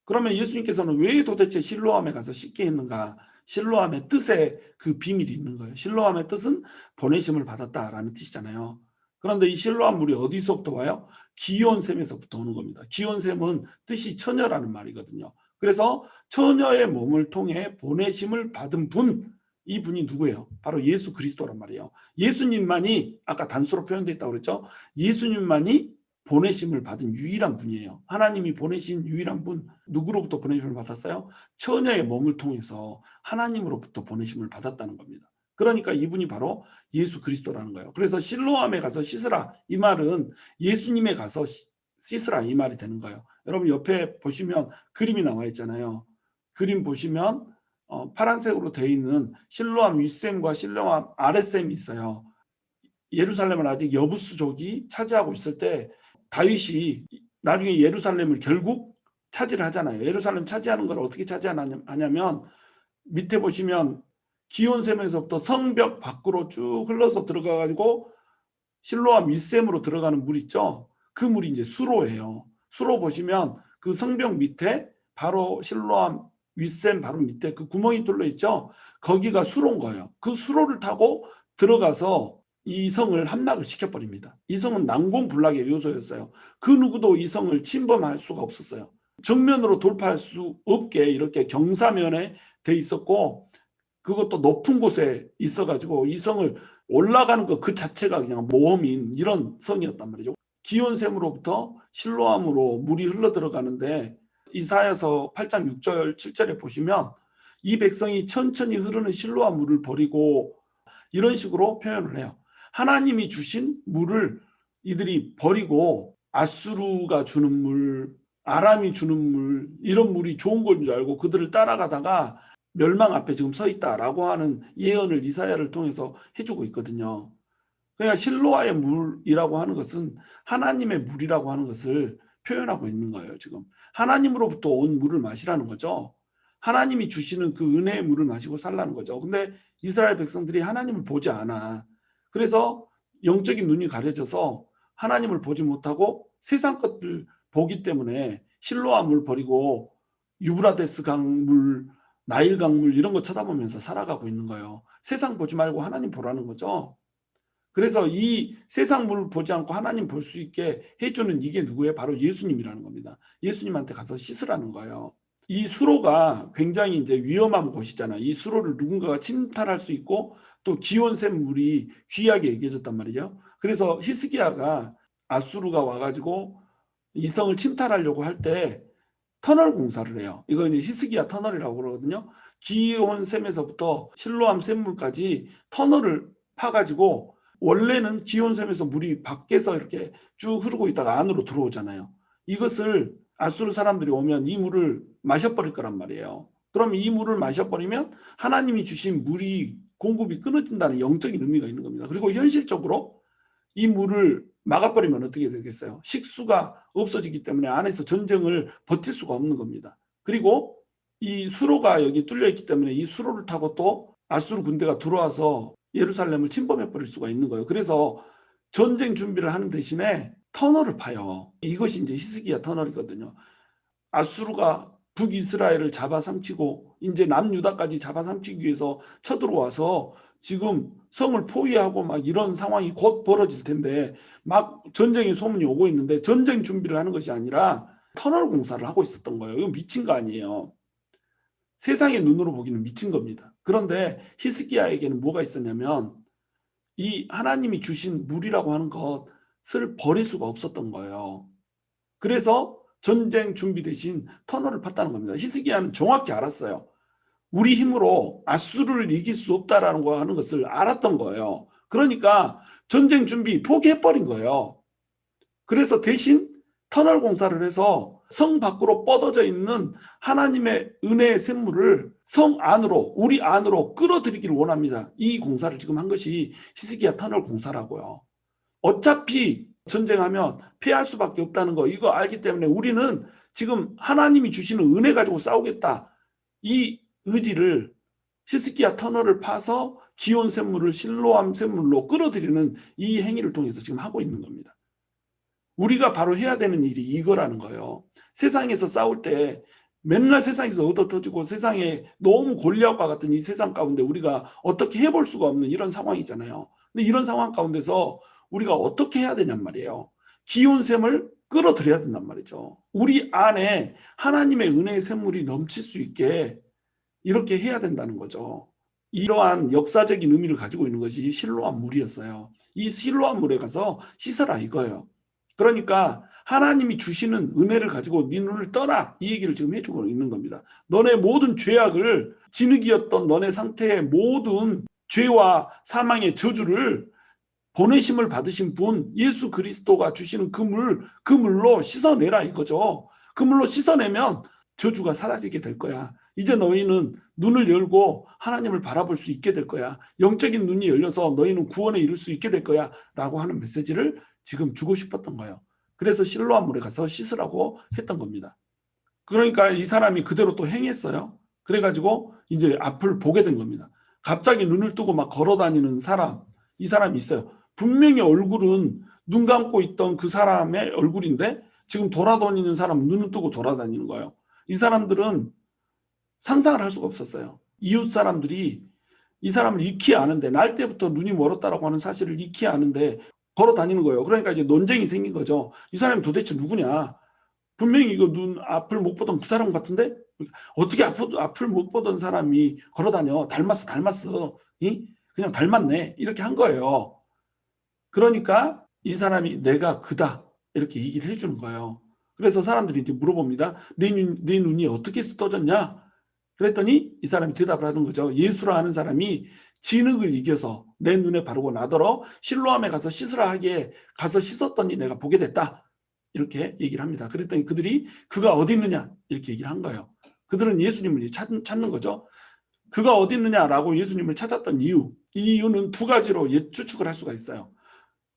그러면 예수님께서는 왜 도대체 실로암에 가서 씻게 했는가? 실로암의 뜻에 그 비밀이 있는 거예요. 실로암의 뜻은 보내심을 받았다라는 뜻이잖아요. 그런데 이 실로암 물이 어디서부터 와요? 기온샘에서부터 오는 겁니다. 기온샘은 뜻이 처녀라는 말이거든요. 그래서 처녀의 몸을 통해 보내심을 받은 분, 이 분이 누구예요? 바로 예수 그리스도란 말이에요. 예수님만이 아까 단수로 표현되어 있다고 그랬죠? 예수님만이 보내심을 받은 유일한 분이에요. 하나님이 보내신 유일한 분, 누구로부터 보내심을 받았어요? 처녀의 몸을 통해서 하나님으로부터 보내심을 받았다는 겁니다. 그러니까 이분이 바로 예수 그리스도라는 거예요. 그래서 실로암에 가서 씻으라, 이 말은 예수님에 가서 씻으라 이 말이 되는 거예요. 여러분 옆에 보시면 그림이 나와 있잖아요. 그림 보시면 파란색으로 되어 있는 실로암 윗샘과 실로암 아랫샘이 있어요. 예루살렘을 아직 여부수족이 차지하고 있을 때 다윗이 나중에 예루살렘을 결국 차지를 하잖아요. 예루살렘 차지하는 걸 어떻게 차지하냐면 밑에 보시면 기온샘에서부터 성벽 밖으로 쭉 흘러서 들어가가지고 실로암 윗샘으로 들어가는 물 있죠. 그 물이 이제 수로예요. 수로 보시면 그 성벽 밑에 바로 실로암 윗샘 바로 밑에 그 구멍이 뚫려 있죠. 거기가 수로인 거예요. 그 수로를 타고 들어가서 이 성을 함락을 시켜버립니다. 이 성은 난공불락의 요소였어요. 그 누구도 이 성을 침범할 수가 없었어요. 정면으로 돌파할 수 없게 이렇게 경사면에 돼 있었고 그것도 높은 곳에 있어가지고 이 성을 올라가는 것 그 자체가 그냥 모험인 이런 성이었단 말이죠. 기온샘으로부터 실로암으로 물이 흘러 들어가는데 이사야서 8장 6절 7절에 보시면 이 백성이 천천히 흐르는 실로암 물을 버리고 이런 식으로 표현을 해요. 하나님이 주신 물을 이들이 버리고 아수르가 주는 물, 아람이 주는 물, 이런 물이 좋은 건 줄 알고 그들을 따라가다가 멸망 앞에 지금 서 있다라고 하는 예언을 이사야를 통해서 해주고 있거든요. 그러니까 실로아의 물이라고 하는 것은 하나님의 물이라고 하는 것을 표현하고 있는 거예요. 지금 하나님으로부터 온 물을 마시라는 거죠. 하나님이 주시는 그 은혜의 물을 마시고 살라는 거죠. 근데 이스라엘 백성들이 하나님을 보지 않아. 그래서 영적인 눈이 가려져서 하나님을 보지 못하고 세상 것들 보기 때문에 실로암 물 버리고 유브라데스 강물, 나일 강물 이런 거 쳐다보면서 살아가고 있는 거예요. 세상 보지 말고 하나님 보라는 거죠. 그래서 이 세상 물을 보지 않고 하나님 볼 수 있게 해주는 이게 누구예요? 바로 예수님이라는 겁니다. 예수님한테 가서 씻으라는 거예요. 이 수로가 굉장히 이제 위험한 곳이잖아. 이 수로를 누군가가 침탈할 수 있고 또 기온샘 물이 귀하게 여겨졌단 말이죠. 그래서 히스기야가 아수르가 와가지고 이 성을 침탈하려고 할 때 터널 공사를 해요. 이걸 이제 히스기야 터널이라고 그러거든요. 기온샘에서부터 실로암 샘물까지 터널을 파가지고 원래는 기온샘에서 물이 밖에서 이렇게 쭉 흐르고 있다가 안으로 들어오잖아요. 이것을 아수르 사람들이 오면 이 물을 마셔버릴 거란 말이에요. 그럼 이 물을 마셔버리면 하나님이 주신 물이 공급이 끊어진다는 영적인 의미가 있는 겁니다. 그리고 현실적으로 이 물을 막아버리면 어떻게 되겠어요? 식수가 없어지기 때문에 안에서 전쟁을 버틸 수가 없는 겁니다. 그리고 이 수로가 여기 뚫려 있기 때문에 이 수로를 타고 또 아수르 군대가 들어와서 예루살렘을 침범해 버릴 수가 있는 거예요. 그래서 전쟁 준비를 하는 대신에 터널을 파요. 이것이 이제 히스기야 터널이거든요. 아수르가 북이스라엘을 잡아삼키고 이제 남유다까지 잡아삼키기 위해서 쳐들어와서 지금 성을 포위하고 막 이런 상황이 곧 벌어질 텐데 막 전쟁의 소문이 오고 있는데 전쟁 준비를 하는 것이 아니라 터널 공사를 하고 있었던 거예요. 이거 미친 거 아니에요. 세상의 눈으로 보기는 미친 겁니다. 그런데 히스기야에게는 뭐가 있었냐면 이 하나님이 주신 물이라고 하는 것을 버릴 수가 없었던 거예요. 그래서 전쟁 준비 대신 터널을 팠다는 겁니다. 히스기야는 정확히 알았어요. 우리 힘으로 아수르를 이길 수 없다라는 거 하는 것을 알았던 거예요. 그러니까 전쟁 준비 포기해버린 거예요. 그래서 대신 터널 공사를 해서 성 밖으로 뻗어져 있는 하나님의 은혜의 샘물을 성 안으로 우리 안으로 끌어들이기를 원합니다. 이 공사를 지금 한 것이 히스기야 터널 공사라고요. 어차피 전쟁하면 피할 수밖에 없다는 거 이거 알기 때문에 우리는 지금 하나님이 주시는 은혜 가지고 싸우겠다. 이 의지를 히스기야 터널을 파서 기온 샘물을 실로암 샘물로 끌어들이는 이 행위를 통해서 지금 하고 있는 겁니다. 우리가 바로 해야 되는 일이 이거라는 거예요. 세상에서 싸울 때 맨날 세상에서 얻어터지고 세상에 너무 골리앗과 같은 이 세상 가운데 우리가 어떻게 해볼 수가 없는 이런 상황이잖아요. 근데 이런 상황 가운데서 우리가 어떻게 해야 되냔 말이에요. 기온샘을 끌어들여야 된단 말이죠. 우리 안에 하나님의 은혜의 샘물이 넘칠 수 있게 이렇게 해야 된다는 거죠. 이러한 역사적인 의미를 가지고 있는 것이 실로암 물이었어요. 이 실로암 물에 가서 씻어라 이거예요. 그러니까 하나님이 주시는 은혜를 가지고 네 눈을 떠라 이 얘기를 지금 해주고 있는 겁니다. 너네 모든 죄악을 진흙이었던 너네 상태의 모든 죄와 사망의 저주를 보내심을 받으신 분 예수 그리스도가 주시는 그 물로 씻어내라 이거죠. 그 물로 씻어내면 저주가 사라지게 될 거야. 이제 너희는 눈을 열고 하나님을 바라볼 수 있게 될 거야. 영적인 눈이 열려서 너희는 구원에 이룰 수 있게 될 거야 라고 하는 메시지를 지금 주고 싶었던 거예요. 그래서 실로암 물에 가서 씻으라고 했던 겁니다. 그러니까 이 사람이 그대로 또 행했어요. 그래가지고 이제 앞을 보게 된 겁니다. 갑자기 눈을 뜨고 막 걸어 다니는 사람, 이 사람이 있어요. 분명히 얼굴은 눈 감고 있던 그 사람의 얼굴인데 지금 돌아다니는 사람은 눈을 뜨고 돌아다니는 거예요. 이 사람들은 상상을 할 수가 없었어요. 이웃 사람들이 이 사람을 익히 아는데 날 때부터 눈이 멀었다라고 하는 사실을 익히 아는데 걸어 다니는 거예요. 그러니까 이제 논쟁이 생긴 거죠. 이 사람이 도대체 누구냐? 분명히 이거 눈 앞을 못 보던 그 사람 같은데 어떻게 앞을 못 보던 사람이 걸어 다녀? 닮았어. 그냥 닮았네. 이렇게 한 거예요. 그러니까 이 사람이 내가 그다 이렇게 얘기를 해주는 거예요. 그래서 사람들이 이제 물어봅니다. 네 눈이 어떻게 떠졌냐? 그랬더니 이 사람이 대답을 하는 거죠. 예수라 하는 사람이 진흙을 이겨서 내 눈에 바르고 나더러 실로암에 가서 씻으라 하기에 가서 씻었더니 내가 보게 됐다. 이렇게 얘기를 합니다. 그랬더니 그들이 그가 어디 있느냐? 이렇게 얘기를 한 거예요. 그들은 예수님을 찾는 거죠. 그가 어디 있느냐라고 예수님을 찾았던 이유. 이 이유는 두 가지로 추측을 할 수가 있어요.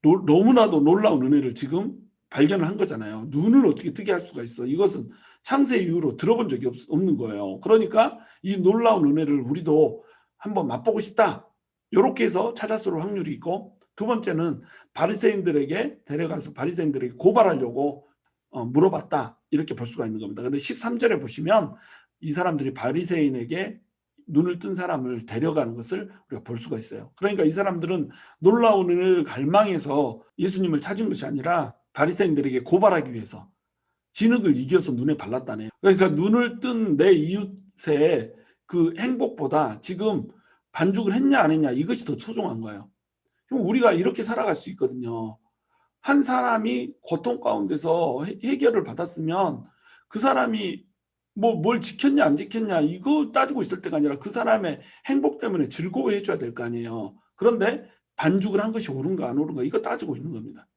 너무나도 놀라운 은혜를 지금 발견을 한 거잖아요. 눈을 어떻게 뜨게 할 수가 있어. 이것은 창세 이후로 들어본 적이 없는 거예요. 그러니까 이 놀라운 은혜를 우리도 한번 맛보고 싶다. 이렇게 해서 찾았을 확률이 있고 두 번째는 바리새인들에게 데려가서 바리새인들에게 고발하려고 물어봤다. 이렇게 볼 수가 있는 겁니다. 근데 13절에 보시면 이 사람들이 바리새인에게 눈을 뜬 사람을 데려가는 것을 우리가 볼 수가 있어요. 그러니까 이 사람들은 놀라운 은혜를 갈망해서 예수님을 찾은 것이 아니라 바리새인들에게 고발하기 위해서 진흙을 이겨서 눈에 발랐다네. 그러니까 눈을 뜬 내 이웃의 그 행복보다 지금 반죽을 했냐 안 했냐 이것이 더 소중한 거예요. 그럼 우리가 이렇게 살아갈 수 있거든요. 한 사람이 고통 가운데서 해결을 받았으면 그 사람이 뭐 뭘 지켰냐 안 지켰냐 이거 따지고 있을 때가 아니라 그 사람의 행복 때문에 즐거워해 줘야 될 거 아니에요. 그런데 반죽을 한 것이 옳은가 안 옳은가 이거 따지고 있는 겁니다.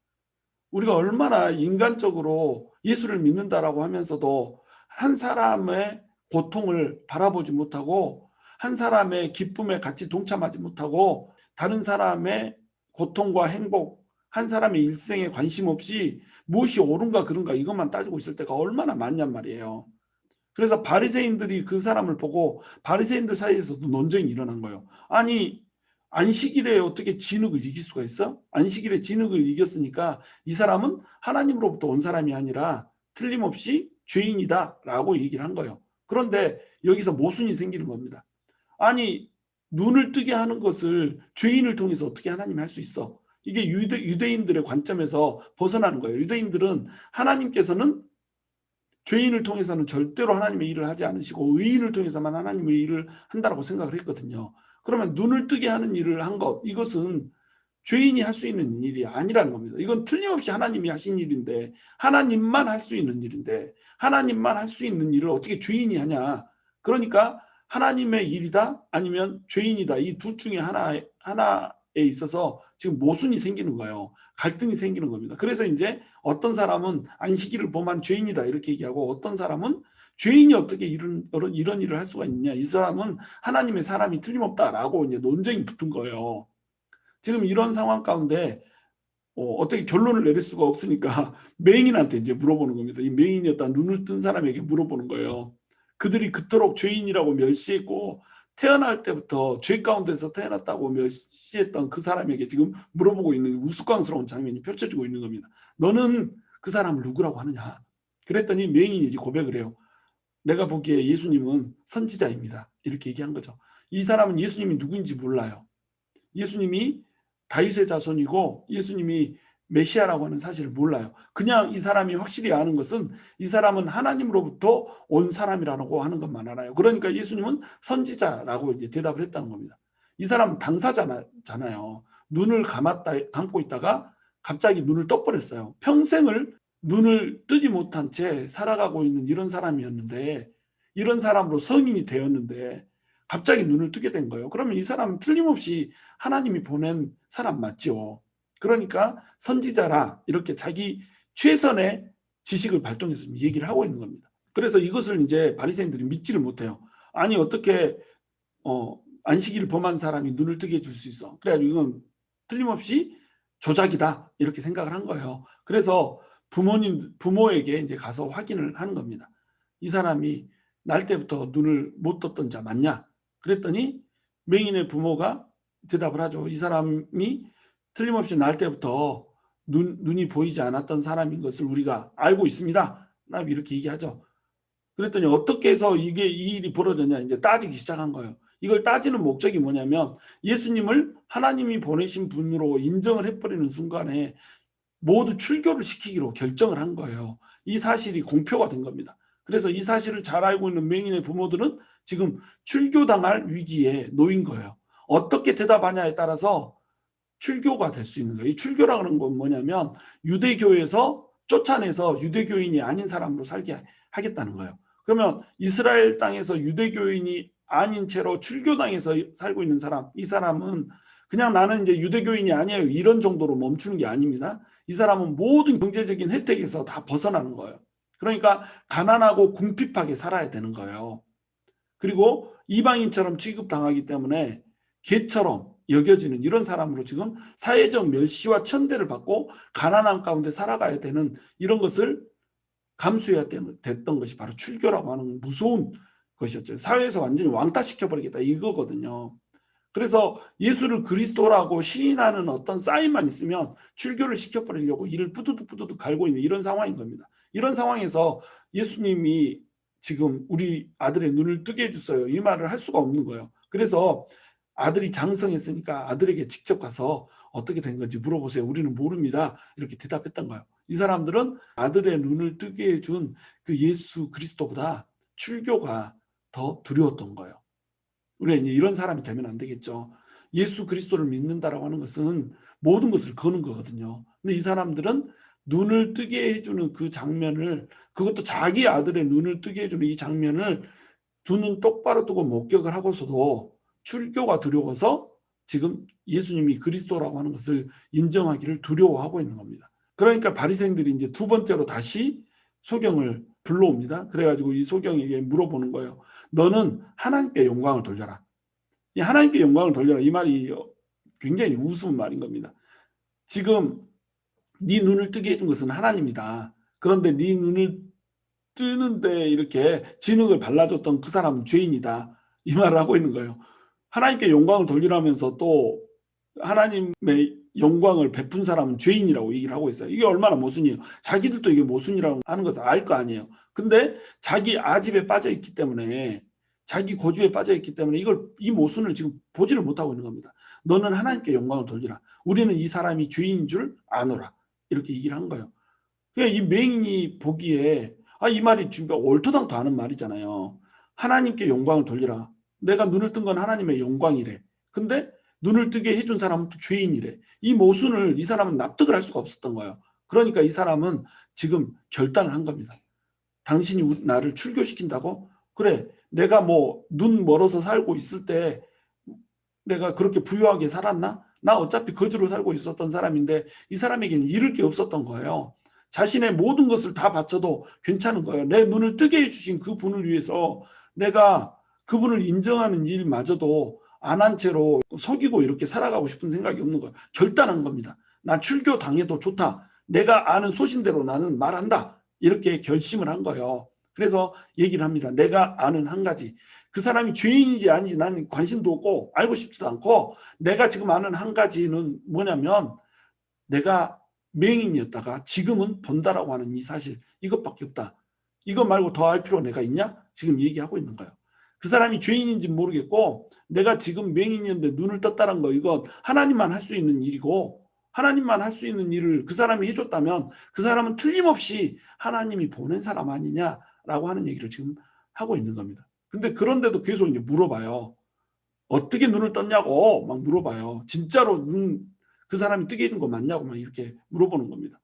우리가 얼마나 인간적으로 예수를 믿는다라고 하면서도 한 사람의 고통을 바라보지 못하고 한 사람의 기쁨에 같이 동참하지 못하고 다른 사람의 고통과 행복, 한 사람의 일생에 관심 없이 무엇이 옳은가 그른가 이것만 따지고 있을 때가 얼마나 많냔 말이에요. 그래서 바리새인들이 그 사람을 보고 바리새인들 사이에서도 논쟁이 일어난 거예요. 아니 안식일에 어떻게 진흙을 이길 수가 있어? 안식일에 진흙을 이겼으니까 이 사람은 하나님으로부터 온 사람이 아니라 틀림없이 죄인이다라고 얘기를 한 거예요. 그런데 여기서 모순이 생기는 겁니다. 아니 눈을 뜨게 하는 것을 죄인을 통해서 어떻게 하나님이 할 수 있어? 이게 유대인들의 관점에서 벗어나는 거예요. 유대인들은 하나님께서는 죄인을 통해서는 절대로 하나님의 일을 하지 않으시고 의인을 통해서만 하나님의 일을 한다고 생각을 했거든요. 그러면 눈을 뜨게 하는 일을 한 것, 이것은 죄인이 할 수 있는 일이 아니라는 겁니다. 이건 틀림없이 하나님이 하신 일인데 하나님만 할 수 있는 일인데 하나님만 할 수 있는 일을 어떻게 죄인이 하냐. 그러니까 하나님의 일이다 아니면 죄인이다. 이 둘 중에 하나에 있어서 지금 모순이 생기는 거예요. 갈등이 생기는 겁니다. 그래서 이제 어떤 사람은 안식일을 범한 죄인이다 이렇게 얘기하고 어떤 사람은 죄인이 어떻게 이런 일을 할 수가 있냐. 이 사람은 하나님의 사람이 틀림없다라고 이제 논쟁이 붙은 거예요. 지금 이런 상황 가운데 어떻게 결론을 내릴 수가 없으니까 맹인한테 이제 물어보는 겁니다. 이 맹인이었다 눈을 뜬 사람에게 물어보는 거예요. 그들이 그토록 죄인이라고 멸시했고 태어날 때부터 죄 가운데서 태어났다고 멸시했던 그 사람에게 지금 물어보고 있는 우스꽝스러운 장면이 펼쳐지고 있는 겁니다. 너는 그 사람을 누구라고 하느냐? 그랬더니 맹인이 이제 고백을 해요. 내가 보기에 예수님은 선지자입니다. 이렇게 얘기한 거죠. 이 사람은 예수님이 누구인지 몰라요. 예수님이 다윗의 자손이고 예수님이 메시아라고 하는 사실을 몰라요. 그냥 이 사람이 확실히 아는 것은 이 사람은 하나님으로부터 온 사람이라고 하는 것만 알아요. 그러니까 예수님은 선지자라고 이제 대답을 했다는 겁니다. 이 사람은 당사자잖아요. 눈을 감고 있다가 갑자기 눈을 떠버렸어요. 평생을 눈을 뜨지 못한 채 살아가고 있는 이런 사람이었는데 이런 사람으로 성인이 되었는데 갑자기 눈을 뜨게 된 거예요. 그러면 이 사람은 틀림없이 하나님이 보낸 사람 맞죠. 그러니까 선지자라 이렇게 자기 최선의 지식을 발동해서 얘기를 하고 있는 겁니다. 그래서 이것을 이제 바리새인들이 믿지를 못해요. 아니 어떻게 안식일을 범한 사람이 눈을 뜨게 해줄 수 있어. 그래가지고 이건 틀림없이 조작이다 이렇게 생각을 한 거예요. 그래서 부모에게 이제 가서 확인을 하는 겁니다. 이 사람이 날 때부터 눈을 못 떴던 자 맞냐? 그랬더니 맹인의 부모가 대답을 하죠. 이 사람이 틀림없이 날 때부터 눈이 보이지 않았던 사람인 것을 우리가 알고 있습니다. 이렇게 얘기하죠. 그랬더니 어떻게 해서 이 일이 벌어졌냐 이제 따지기 시작한 거예요. 이걸 따지는 목적이 뭐냐면 예수님을 하나님이 보내신 분으로 인정을 해버리는 순간에 모두 출교를 시키기로 결정을 한 거예요. 이 사실이 공표가 된 겁니다. 그래서 이 사실을 잘 알고 있는 맹인의 부모들은 지금 출교당할 위기에 놓인 거예요. 어떻게 대답하냐에 따라서 출교가 될 수 있는 거예요. 이 출교라는 건 뭐냐면 유대교에서 쫓아내서 유대교인이 아닌 사람으로 살게 하겠다는 거예요. 그러면 이스라엘 땅에서 유대교인이 아닌 채로 출교당에서 살고 있는 사람, 이 사람은 그냥 나는 이제 유대교인이 아니에요. 이런 정도로 멈추는 게 아닙니다. 이 사람은 모든 경제적인 혜택에서 다 벗어나는 거예요. 그러니까 가난하고 궁핍하게 살아야 되는 거예요. 그리고 이방인처럼 취급당하기 때문에 개처럼 여겨지는 이런 사람으로 지금 사회적 멸시와 천대를 받고 가난한 가운데 살아가야 되는 이런 것을 감수해야 됐던 것이 바로 출교라고 하는 무서운 것이었죠. 사회에서 완전히 왕따시켜버리겠다 이거거든요. 그래서 예수를 그리스도라고 시인하는 어떤 사인만 있으면 출교를 시켜버리려고 이를 뿌두둑 갈고 있는 이런 상황인 겁니다. 이런 상황에서 예수님이 지금 우리 아들의 눈을 뜨게 해주세요 이 말을 할 수가 없는 거예요. 그래서 아들이 장성했으니까 아들에게 직접 가서 어떻게 된 건지 물어보세요. 우리는 모릅니다. 이렇게 대답했던 거예요. 이 사람들은 아들의 눈을 뜨게 해준 그 예수 그리스도보다 출교가 더 두려웠던 거예요. 우리가 이제 이런 사람이 되면 안 되겠죠. 예수 그리스도를 믿는다라고 하는 것은 모든 것을 거는 거거든요. 근데 이 사람들은 눈을 뜨게 해주는 그 장면을, 그것도 자기 아들의 눈을 뜨게 해주는 이 장면을 두 눈 똑바로 뜨고 목격을 하고서도 출교가 두려워서 지금 예수님이 그리스도라고 하는 것을 인정하기를 두려워하고 있는 겁니다. 그러니까 바리새인들이 이제 두 번째로 다시 소경을 불러옵니다. 그래가지고 이 소경에게 물어보는 거예요. 너는 하나님께 영광을 돌려라. 이 하나님께 영광을 돌려라, 이 말이 굉장히 우스운 말인 겁니다. 지금 네 눈을 뜨게 해준 것은 하나님이다. 그런데 네 눈을 뜨는데 이렇게 진흙을 발라줬던 그 사람은 죄인이다. 이 말을 하고 있는 거예요. 하나님께 영광을 돌리라면서 또 하나님의 영광을 베푼 사람은 죄인이라고 얘기를 하고 있어요. 이게 얼마나 모순이에요. 자기들도 이게 모순이라고 하는 것을 알 거 아니에요. 근데 자기 아집에 빠져 있기 때문에, 자기 고집에 빠져 있기 때문에 이 모순을 지금 보지를 못하고 있는 겁니다. 너는 하나님께 영광을 돌리라. 우리는 이 사람이 죄인인 줄 아노라. 이렇게 얘기를 한 거예요. 그러니까 이 맹인이 보기에 이 말이 지금 얼토당토 하는 말이잖아요. 하나님께 영광을 돌리라. 내가 눈을 뜬 건 하나님의 영광이래. 근데 눈을 뜨게 해준 사람은 또 죄인이래. 이 모순을 이 사람은 납득을 할 수가 없었던 거예요. 그러니까 이 사람은 지금 결단을 한 겁니다. 당신이 나를 출교시킨다고? 그래, 내가 뭐 눈 멀어서 살고 있을 때 내가 그렇게 부유하게 살았나? 나 어차피 거지로 살고 있었던 사람인데 이 사람에게는 잃을 게 없었던 거예요. 자신의 모든 것을 다 바쳐도 괜찮은 거예요. 내 눈을 뜨게 해주신 그 분을 위해서 내가 그분을 인정하는 일마저도 안 한 채로 속이고 이렇게 살아가고 싶은 생각이 없는 거예요. 결단한 겁니다. 나 출교 당해도 좋다. 내가 아는 소신대로 나는 말한다. 이렇게 결심을 한 거예요. 그래서 얘기를 합니다. 내가 아는 한 가지. 그 사람이 죄인인지 아닌지 나는 관심도 없고 알고 싶지도 않고, 내가 지금 아는 한 가지는 뭐냐면 내가 맹인이었다가 지금은 본다라고 하는 이 사실, 이것밖에 없다. 이것 말고 더 알 필요 내가 있냐? 지금 얘기하고 있는 거예요. 그 사람이 죄인인지 모르겠고 내가 지금 맹인이었는데 눈을 떴다는 거, 이건 하나님만 할 수 있는 일이고, 하나님만 할 수 있는 일을 그 사람이 해줬다면 그 사람은 틀림없이 하나님이 보낸 사람 아니냐라고 하는 얘기를 지금 하고 있는 겁니다. 근데 그런데도 계속 이제 물어봐요. 어떻게 눈을 떴냐고 막 물어봐요. 진짜로 그 사람이 뜨게 해준 거 맞냐고 막 이렇게 물어보는 겁니다.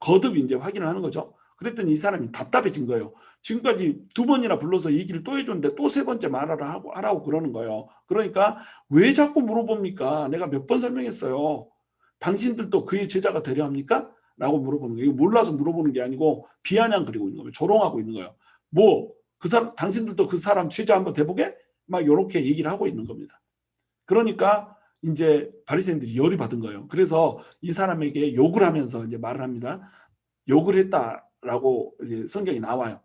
거듭 이제 확인을 하는 거죠. 그랬더니 이 사람이 답답해진 거예요. 지금까지 두 번이나 불러서 얘기를 또 해줬는데 또 세 번째 하라고 그러는 거예요. 그러니까 왜 자꾸 물어봅니까? 내가 몇 번 설명했어요. 당신들도 그의 제자가 되려 합니까? 라고 물어보는 거예요. 이거 몰라서 물어보는 게 아니고 비아냥 그리고 있는 거예요. 조롱하고 있는 거예요. 뭐 그 사람, 당신들도 그 사람 제자 한번 돼보게? 막 이렇게 얘기를 하고 있는 겁니다. 그러니까 이제 바리새인들이 열이 받은 거예요. 그래서 이 사람에게 욕을 하면서 이제 말을 합니다. 욕을 했다라고 이제 성경이 나와요.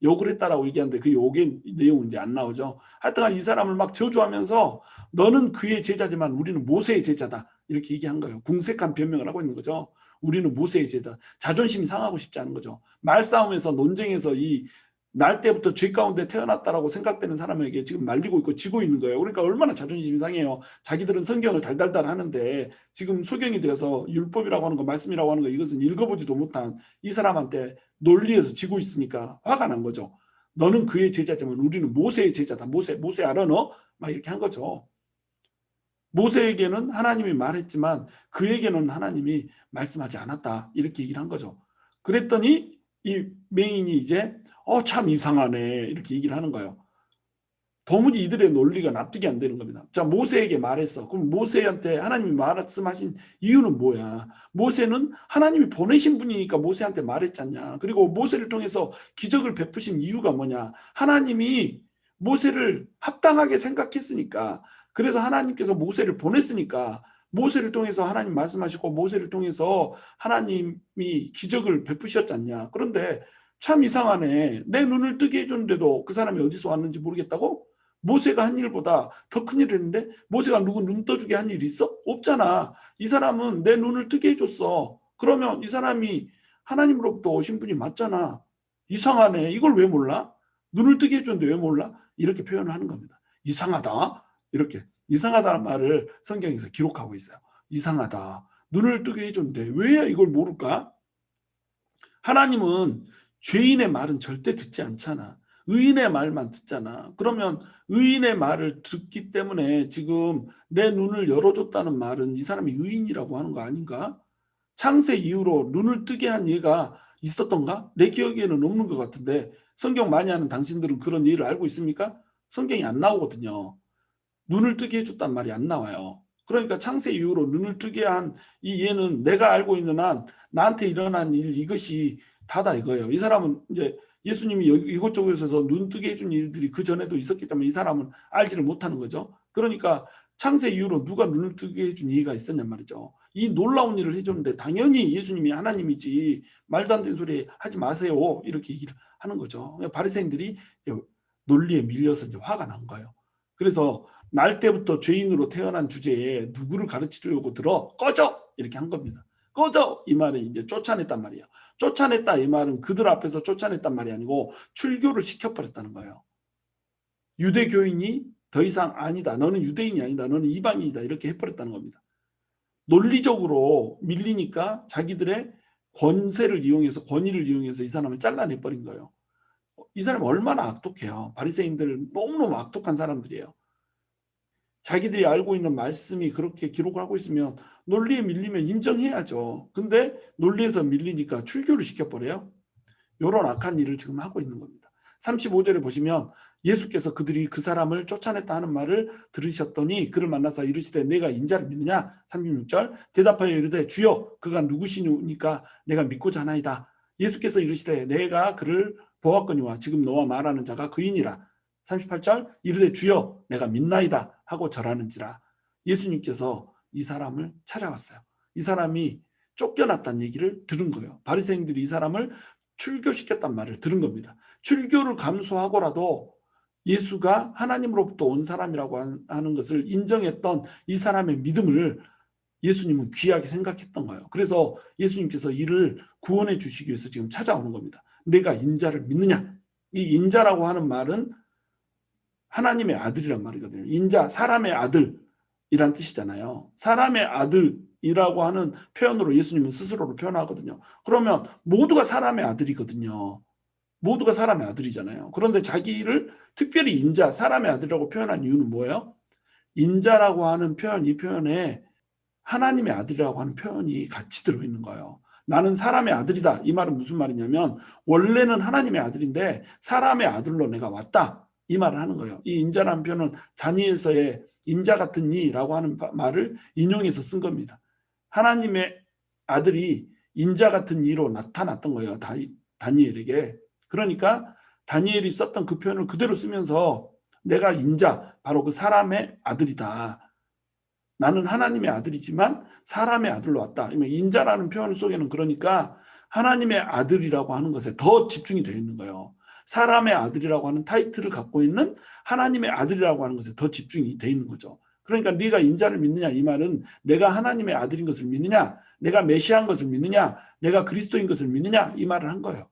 욕을 했다라고 얘기하는데 그 욕의 내용은 이제 안 나오죠. 하여튼 이 사람을 막 저주하면서 너는 그의 제자지만 우리는 모세의 제자다. 이렇게 얘기한 거예요. 궁색한 변명을 하고 있는 거죠. 우리는 모세의 제자. 자존심이 상하고 싶지 않은 거죠. 말싸움에서 논쟁에서 날 때부터 죄 가운데 태어났다라고 생각되는 사람에게 지금 말리고 있고 지고 있는 거예요. 그러니까 얼마나 자존심이 상해요. 자기들은 성경을 달달달 하는데 지금 소경이 되어서 율법이라고 하는 거, 말씀이라고 하는 거, 이것은 읽어보지도 못한 이 사람한테 논리에서 지고 있으니까 화가 난 거죠. 너는 그의 제자지만 우리는 모세의 제자다. 모세 알아 너? 막 이렇게 한 거죠. 모세에게는 하나님이 말했지만 그에게는 하나님이 말씀하지 않았다. 이렇게 얘기를 한 거죠. 그랬더니 이 맹인이 이제 참 이상하네 이렇게 얘기를 하는 거예요. 도무지 이들의 논리가 납득이 안 되는 겁니다. 자, 모세에게 말했어. 그럼 모세한테 하나님이 말씀하신 이유는 뭐야? 모세는 하나님이 보내신 분이니까 모세한테 말했잖냐. 그리고 모세를 통해서 기적을 베푸신 이유가 뭐냐? 하나님이 모세를 합당하게 생각했으니까, 그래서 하나님께서 모세를 보냈으니까 모세를 통해서 하나님 말씀하시고 모세를 통해서 하나님이 기적을 베푸셨잖냐. 그런데 참 이상하네. 내 눈을 뜨게 해줬는데도 그 사람이 어디서 왔는지 모르겠다고? 모세가 한 일보다 더 큰 일을 했는데 모세가 누구 눈 떠주게 한 일이 있어? 없잖아. 이 사람은 내 눈을 뜨게 해줬어. 그러면 이 사람이 하나님으로부터 오신 분이 맞잖아. 이상하네. 이걸 왜 몰라? 눈을 뜨게 해줬는데 왜 몰라? 이렇게 표현을 하는 겁니다. 이상하다. 이렇게. 이상하다는 말을 성경에서 기록하고 있어요. 이상하다. 눈을 뜨게 해줬는데 왜 이걸 모를까? 하나님은 죄인의 말은 절대 듣지 않잖아. 의인의 말만 듣잖아. 그러면 의인의 말을 듣기 때문에 지금 내 눈을 열어줬다는 말은 이 사람이 의인이라고 하는 거 아닌가? 창세 이후로 눈을 뜨게 한 예가 있었던가? 내 기억에는 없는 것 같은데 성경 많이 하는 당신들은 그런 예를 알고 있습니까? 성경이 안 나오거든요. 눈을 뜨게 해줬단 말이 안 나와요. 그러니까 창세 이후로 눈을 뜨게 한 이 예는 내가 알고 있는 한 나한테 일어난 일 이것이 다다 이거예요. 이 사람은 이제 예수님이 이곳저곳에서 눈 뜨게 해준 일들이 그 전에도 있었기 때문에 이 사람은 알지를 못하는 거죠. 그러니까 창세 이후로 누가 눈을 뜨게 해준 예가 있었냔 말이죠. 이 놀라운 일을 해줬는데 당연히 예수님이 하나님이지 말도 안 되는 소리 하지 마세요 이렇게 얘기를 하는 거죠. 바리새인들이 논리에 밀려서 이제 화가 난 거예요. 그래서 날 때부터 죄인으로 태어난 주제에 누구를 가르치려고 들어 꺼져 이렇게 한 겁니다. 꺼져 이 말은 이제 쫓아냈단 말이에요. 쫓아냈다 이 말은 그들 앞에서 쫓아냈단 말이 아니고 출교를 시켜버렸다는 거예요. 유대교인이 더 이상 아니다. 너는 유대인이 아니다. 너는 이방인이다. 이렇게 해버렸다는 겁니다. 논리적으로 밀리니까 자기들의 권세를 이용해서 권위를 이용해서 이 사람을 잘라내버린 거예요. 이 사람이 얼마나 악독해요. 바리새인들 너무너무 악독한 사람들이에요. 자기들이 알고 있는 말씀이 그렇게 기록을 하고 있으면 논리에 밀리면 인정해야죠. 근데 논리에서 밀리니까 출교를 시켜버려요. 이런 악한 일을 지금 하고 있는 겁니다. 35절에 보시면 예수께서 그들이 그 사람을 쫓아냈다 하는 말을 들으셨더니 그를 만나서 이르시되 내가 인자를 믿느냐? 36절 대답하여 이르되 주여 그가 누구시니까 내가 믿고자 하나이다. 예수께서 이르시되 내가 그를 보았거니와 지금 너와 말하는 자가 그이니라. 38절 이르되 주여 내가 믿나이다 하고 절하는지라. 예수님께서 이 사람을 찾아왔어요. 이 사람이 쫓겨났다는 얘기를 들은 거예요. 바리새인들이 이 사람을 출교시켰단 말을 들은 겁니다. 출교를 감수하고라도 예수가 하나님으로부터 온 사람이라고 하는 것을 인정했던 이 사람의 믿음을 예수님은 귀하게 생각했던 거예요. 그래서 예수님께서 이를 구원해 주시기 위해서 지금 찾아오는 겁니다. 내가 인자를 믿느냐? 이 인자라고 하는 말은 하나님의 아들이란 말이거든요. 인자, 사람의 아들이란 뜻이잖아요. 사람의 아들이라고 하는 표현으로 예수님은 스스로를 표현하거든요. 그러면 모두가 사람의 아들이거든요. 모두가 사람의 아들이잖아요. 그런데 자기를 특별히 인자, 사람의 아들이라고 표현한 이유는 뭐예요? 인자라고 하는 표현, 이 표현에 하나님의 아들이라고 하는 표현이 같이 들어있는 거예요. 나는 사람의 아들이다. 이 말은 무슨 말이냐면 원래는 하나님의 아들인데 사람의 아들로 내가 왔다. 이 말을 하는 거예요. 이 인자라는 표현은 다니엘서의 인자 같은 이라고 하는 말을 인용해서 쓴 겁니다. 하나님의 아들이 인자 같은 이로 나타났던 거예요. 다니엘에게. 그러니까 다니엘이 썼던 그 표현을 그대로 쓰면서 내가 인자, 바로 그 사람의 아들이다. 나는 하나님의 아들이지만 사람의 아들로 왔다. 인자라는 표현 속에는 그러니까 하나님의 아들이라고 하는 것에 더 집중이 되어 있는 거예요. 사람의 아들이라고 하는 타이틀을 갖고 있는 하나님의 아들이라고 하는 것에 더 집중이 되어 있는 거죠. 그러니까 네가 인자를 믿느냐 이 말은 내가 하나님의 아들인 것을 믿느냐, 내가 메시아인 것을 믿느냐, 내가 그리스도인 것을 믿느냐 이 말을 한 거예요.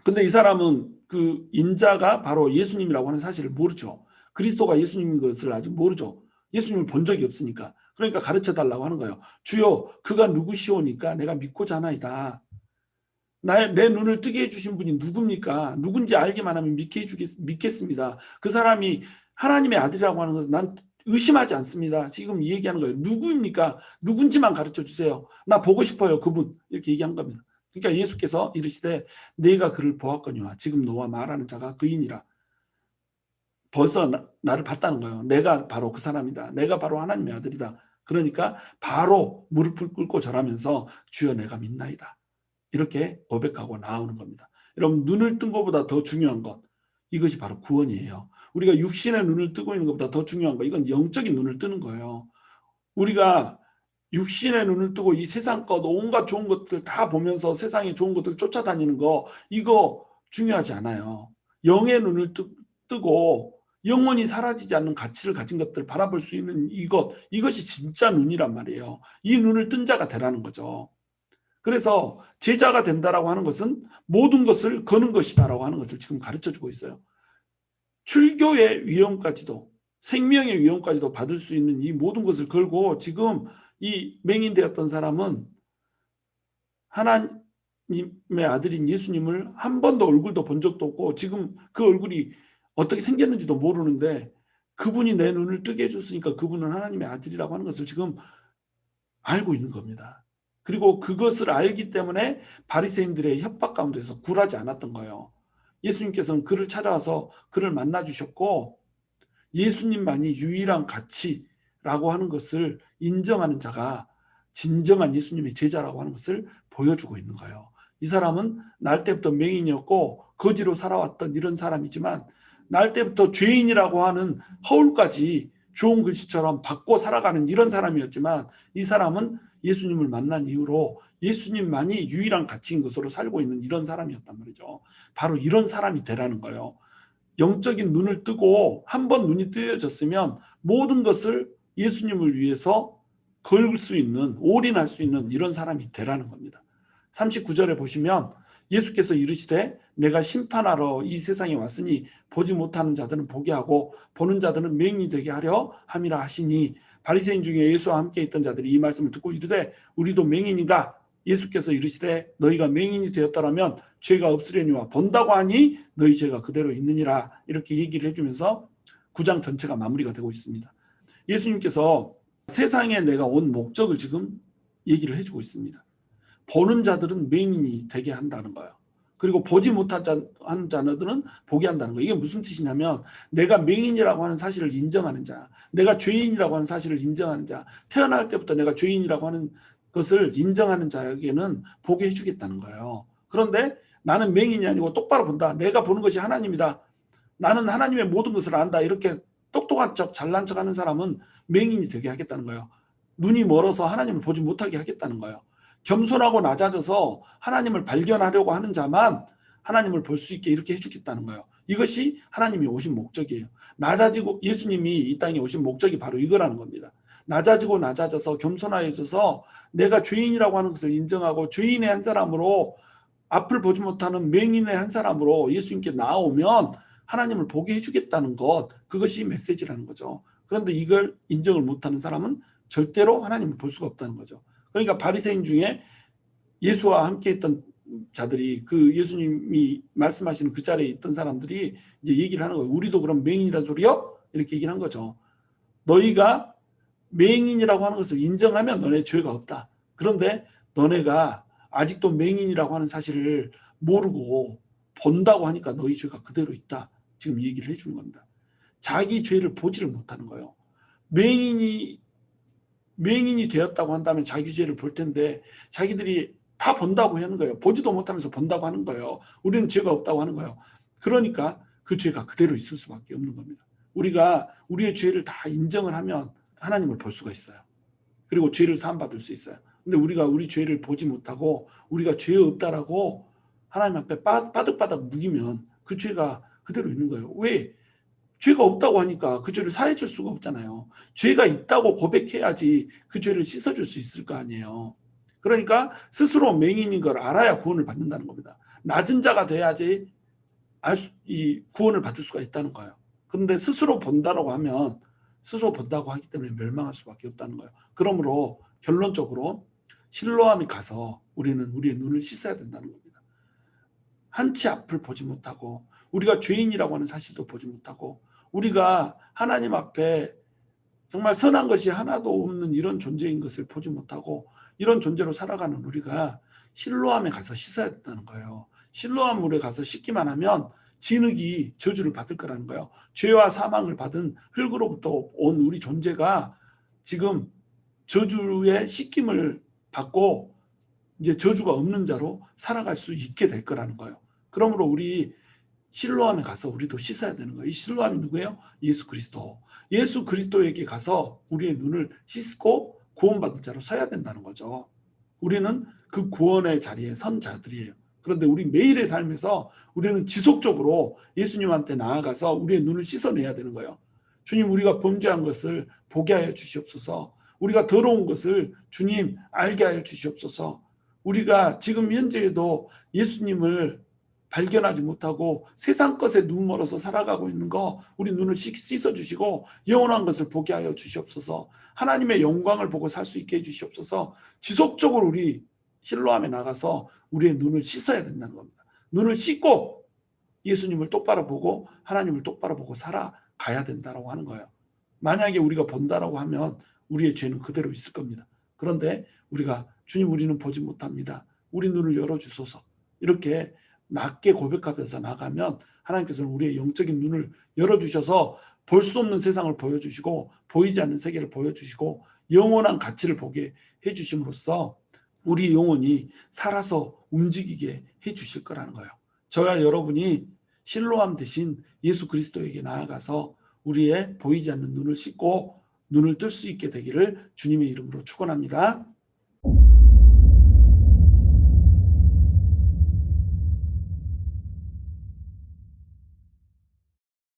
근데 이 사람은 그 인자가 바로 예수님이라고 하는 사실을 모르죠. 그리스도가 예수님인 것을 아직 모르죠. 예수님을 본 적이 없으니까. 그러니까 가르쳐 달라고 하는 거예요. 주여 그가 누구시오니까 내가 믿고자 하나이다. 내 눈을 뜨게 해주신 분이 누굽니까? 누군지 알기만 하면 믿겠습니다. 그 사람이 하나님의 아들이라고 하는 것은 난 의심하지 않습니다. 지금 이 얘기하는 거예요. 누구입니까? 누군지만 가르쳐 주세요. 나 보고 싶어요. 그분. 이렇게 얘기한 겁니다. 그러니까 예수께서 이르시되 내가 그를 보았거니와 지금 너와 말하는 자가 그이니라. 벌써 나를 봤다는 거예요. 내가 바로 그 사람이다. 내가 바로 하나님의 아들이다. 그러니까 바로 무릎을 꿇고 절하면서 주여 내가 믿나이다. 이렇게 고백하고 나오는 겁니다. 여러분 눈을 뜬 것보다 더 중요한 것 이것이 바로 구원이에요. 우리가 육신의 눈을 뜨고 있는 것보다 더 중요한 거 이건 영적인 눈을 뜨는 거예요. 우리가 육신의 눈을 뜨고 이 세상 것 온갖 좋은 것들 다 보면서 세상에 좋은 것들 쫓아다니는 거 이거 중요하지 않아요. 영의 눈을 뜨고 영원히 사라지지 않는 가치를 가진 것들을 바라볼 수 있는 이것이 진짜 눈이란 말이에요. 이 눈을 뜬 자가 되라는 거죠. 그래서 제자가 된다라고 하는 것은 모든 것을 거는 것이다라고 하는 것을 지금 가르쳐주고 있어요. 출교의 위험까지도 생명의 위험까지도 받을 수 있는 이 모든 것을 걸고 지금 이 맹인되었던 사람은 아들인 예수님을 한 번도 얼굴도 본 적도 없고 지금 그 얼굴이 어떻게 생겼는지도 모르는데 그분이 내 눈을 뜨게 해줬으니까 그분은 하나님의 아들이라고 하는 것을 지금 알고 있는 겁니다. 그리고 그것을 알기 때문에 바리새인들의 협박 가운데서 굴하지 않았던 거예요. 예수님께서는 그를 찾아와서 그를 만나 주셨고 예수님만이 유일한 가치라고 하는 것을 인정하는 자가 진정한 예수님의 제자라고 하는 것을 보여주고 있는 거예요. 이 사람은 날 때부터 맹인이었고 거지로 살아왔던 이런 사람이지만 날 때부터 죄인이라고 하는 허울까지 좋은 글씨처럼 받고 살아가는 이런 사람이었지만 이 사람은 예수님을 만난 이후로 예수님만이 유일한 가치인 것으로 살고 있는 이런 사람이었단 말이죠. 바로 이런 사람이 되라는 거예요. 영적인 눈을 뜨고 한번 눈이 뜨여졌으면 모든 것을 예수님을 위해서 걸 수 있는, 올인할 수 있는 이런 사람이 되라는 겁니다. 39절에 보시면 예수께서 이르시되 내가 심판하러 이 세상에 왔으니 보지 못하는 자들은 보게 하고 보는 자들은 맹인이 되게 하려 함이라 하시니 바리새인 중에 예수와 함께 있던 자들이 이 말씀을 듣고 이르되 우리도 맹인인가? 예수께서 이르시되 너희가 맹인이 되었더라면 죄가 없으려니와 본다고 하니 너희 죄가 그대로 있느니라 이렇게 얘기를 해주면서 9장 전체가 마무리가 되고 있습니다. 예수님께서 세상에 내가 온 목적을 지금 얘기를 해주고 있습니다. 보는 자들은 맹인이 되게 한다는 거예요. 그리고 보지 못한 자들은 보게 한다는 거예요. 이게 무슨 뜻이냐면 내가 맹인이라고 하는 사실을 인정하는 자, 내가 죄인이라고 하는 사실을 인정하는 자, 태어날 때부터 내가 죄인이라고 하는 것을 인정하는 자에게는 보게 해주겠다는 거예요. 그런데 나는 맹인이 아니고 똑바로 본다. 내가 보는 것이 하나님이다. 나는 하나님의 모든 것을 안다. 이렇게 똑똑한 척 잘난 척 하는 사람은 맹인이 되게 하겠다는 거예요. 눈이 멀어서 하나님을 보지 못하게 하겠다는 거예요. 겸손하고 낮아져서 하나님을 발견하려고 하는 자만 하나님을 볼 수 있게 이렇게 해주겠다는 거예요. 이것이 하나님이 오신 목적이에요. 낮아지고 예수님이 이 땅에 오신 목적이 바로 이거라는 겁니다. 낮아지고 낮아져서 겸손해져서 내가 죄인이라고 하는 것을 인정하고 죄인의 한 사람으로 앞을 보지 못하는 맹인의 한 사람으로 예수님께 나오면 하나님을 보게 해주겠다는 것, 그것이 메시지라는 거죠. 그런데 이걸 인정을 못하는 사람은 절대로 하나님을 볼 수가 없다는 거죠. 그러니까 바리새인 중에 예수와 함께 있던 자들이 그 예수님이 말씀하시는 그 자리에 있던 사람들이 이제 얘기를 하는 거예요. 우리도 그럼 맹인이란 소리요? 이렇게 얘기를 한 거죠. 너희가 맹인이라고 하는 것을 인정하면 너네 죄가 없다. 그런데 너네가 아직도 맹인이라고 하는 사실을 모르고 본다고 하니까 너희 죄가 그대로 있다. 지금 얘기를 해주는 겁니다. 자기 죄를 보지를 못하는 거예요. 맹인이 되었다고 한다면 자기 죄를 볼 텐데 자기들이 다 본다고 하는 거예요. 보지도 못하면서 본다고 하는 거예요. 우리는 죄가 없다고 하는 거예요. 그러니까 그 죄가 그대로 있을 수밖에 없는 겁니다. 우리가 우리의 죄를 다 인정을 하면 하나님을 볼 수가 있어요. 그리고 죄를 사함받을 수 있어요. 근데 우리가 우리 죄를 보지 못하고 우리가 죄 없다라고 하나님 앞에 바득바득 묵이면 그 죄가 그대로 있는 거예요. 왜? 죄가 없다고 하니까 그 죄를 사해 줄 수가 없잖아요. 죄가 있다고 고백해야지 그 죄를 씻어줄 수 있을 거 아니에요. 그러니까 스스로 맹인인 걸 알아야 구원을 받는다는 겁니다. 낮은 자가 돼야지 이 구원을 받을 수가 있다는 거예요. 그런데 스스로 본다고 하면 스스로 본다고 하기 때문에 멸망할 수밖에 없다는 거예요. 그러므로 결론적으로 실로암이 가서 우리는 우리의 눈을 씻어야 된다는 겁니다. 한치 앞을 보지 못하고 우리가 죄인이라고 하는 사실도 보지 못하고 우리가 하나님 앞에 정말 선한 것이 하나도 없는 이런 존재인 것을 보지 못하고 이런 존재로 살아가는 우리가 실로암에 가서 씻어야 된다는 거예요. 실로암 물에 가서 씻기만 하면 진흙이 저주를 받을 거라는 거예요. 죄와 사망을 받은 흙으로부터 온 우리 존재가 지금 저주의 씻김을 받고 이제 저주가 없는 자로 살아갈 수 있게 될 거라는 거예요. 그러므로 우리 실로암에 가서 우리도 씻어야 되는 거예요. 이 실로암이 누구예요? 예수 그리스도. 예수 그리스도에게 가서 우리의 눈을 씻고 구원받은 자로 서야 된다는 거죠. 우리는 그 구원의 자리에 선 자들이에요. 그런데 우리 매일의 삶에서 우리는 지속적으로 예수님한테 나아가서 우리의 눈을 씻어내야 되는 거예요. 주님, 우리가 범죄한 것을 보게 하여 주시옵소서. 우리가 더러운 것을 주님 알게 하여 주시옵소서. 우리가 지금 현재에도 예수님을 발견하지 못하고 세상 것에 눈 멀어서 살아가고 있는 거 우리 눈을 씻어주시고 영원한 것을 보게 하여 주시옵소서. 하나님의 영광을 보고 살 수 있게 해주시옵소서. 지속적으로 우리 실로암에 나가서 우리의 눈을 씻어야 된다는 겁니다. 눈을 씻고 예수님을 똑바로 보고 하나님을 똑바로 보고 살아가야 된다라고 하는 거예요. 만약에 우리가 본다라고 하면 우리의 죄는 그대로 있을 겁니다. 그런데 우리가 주님 우리는 보지 못합니다. 우리 눈을 열어주소서. 이렇게 맞게 고백하면서 나가면 하나님께서는 우리의 영적인 눈을 열어주셔서 볼 수 없는 세상을 보여주시고 보이지 않는 세계를 보여주시고 영원한 가치를 보게 해주심으로써 우리 영혼이 살아서 움직이게 해주실 거라는 거예요. 저와 여러분이 실로암 대신 예수 그리스도에게 나아가서 우리의 보이지 않는 눈을 씻고 눈을 뜰 수 있게 되기를 주님의 이름으로 축원합니다.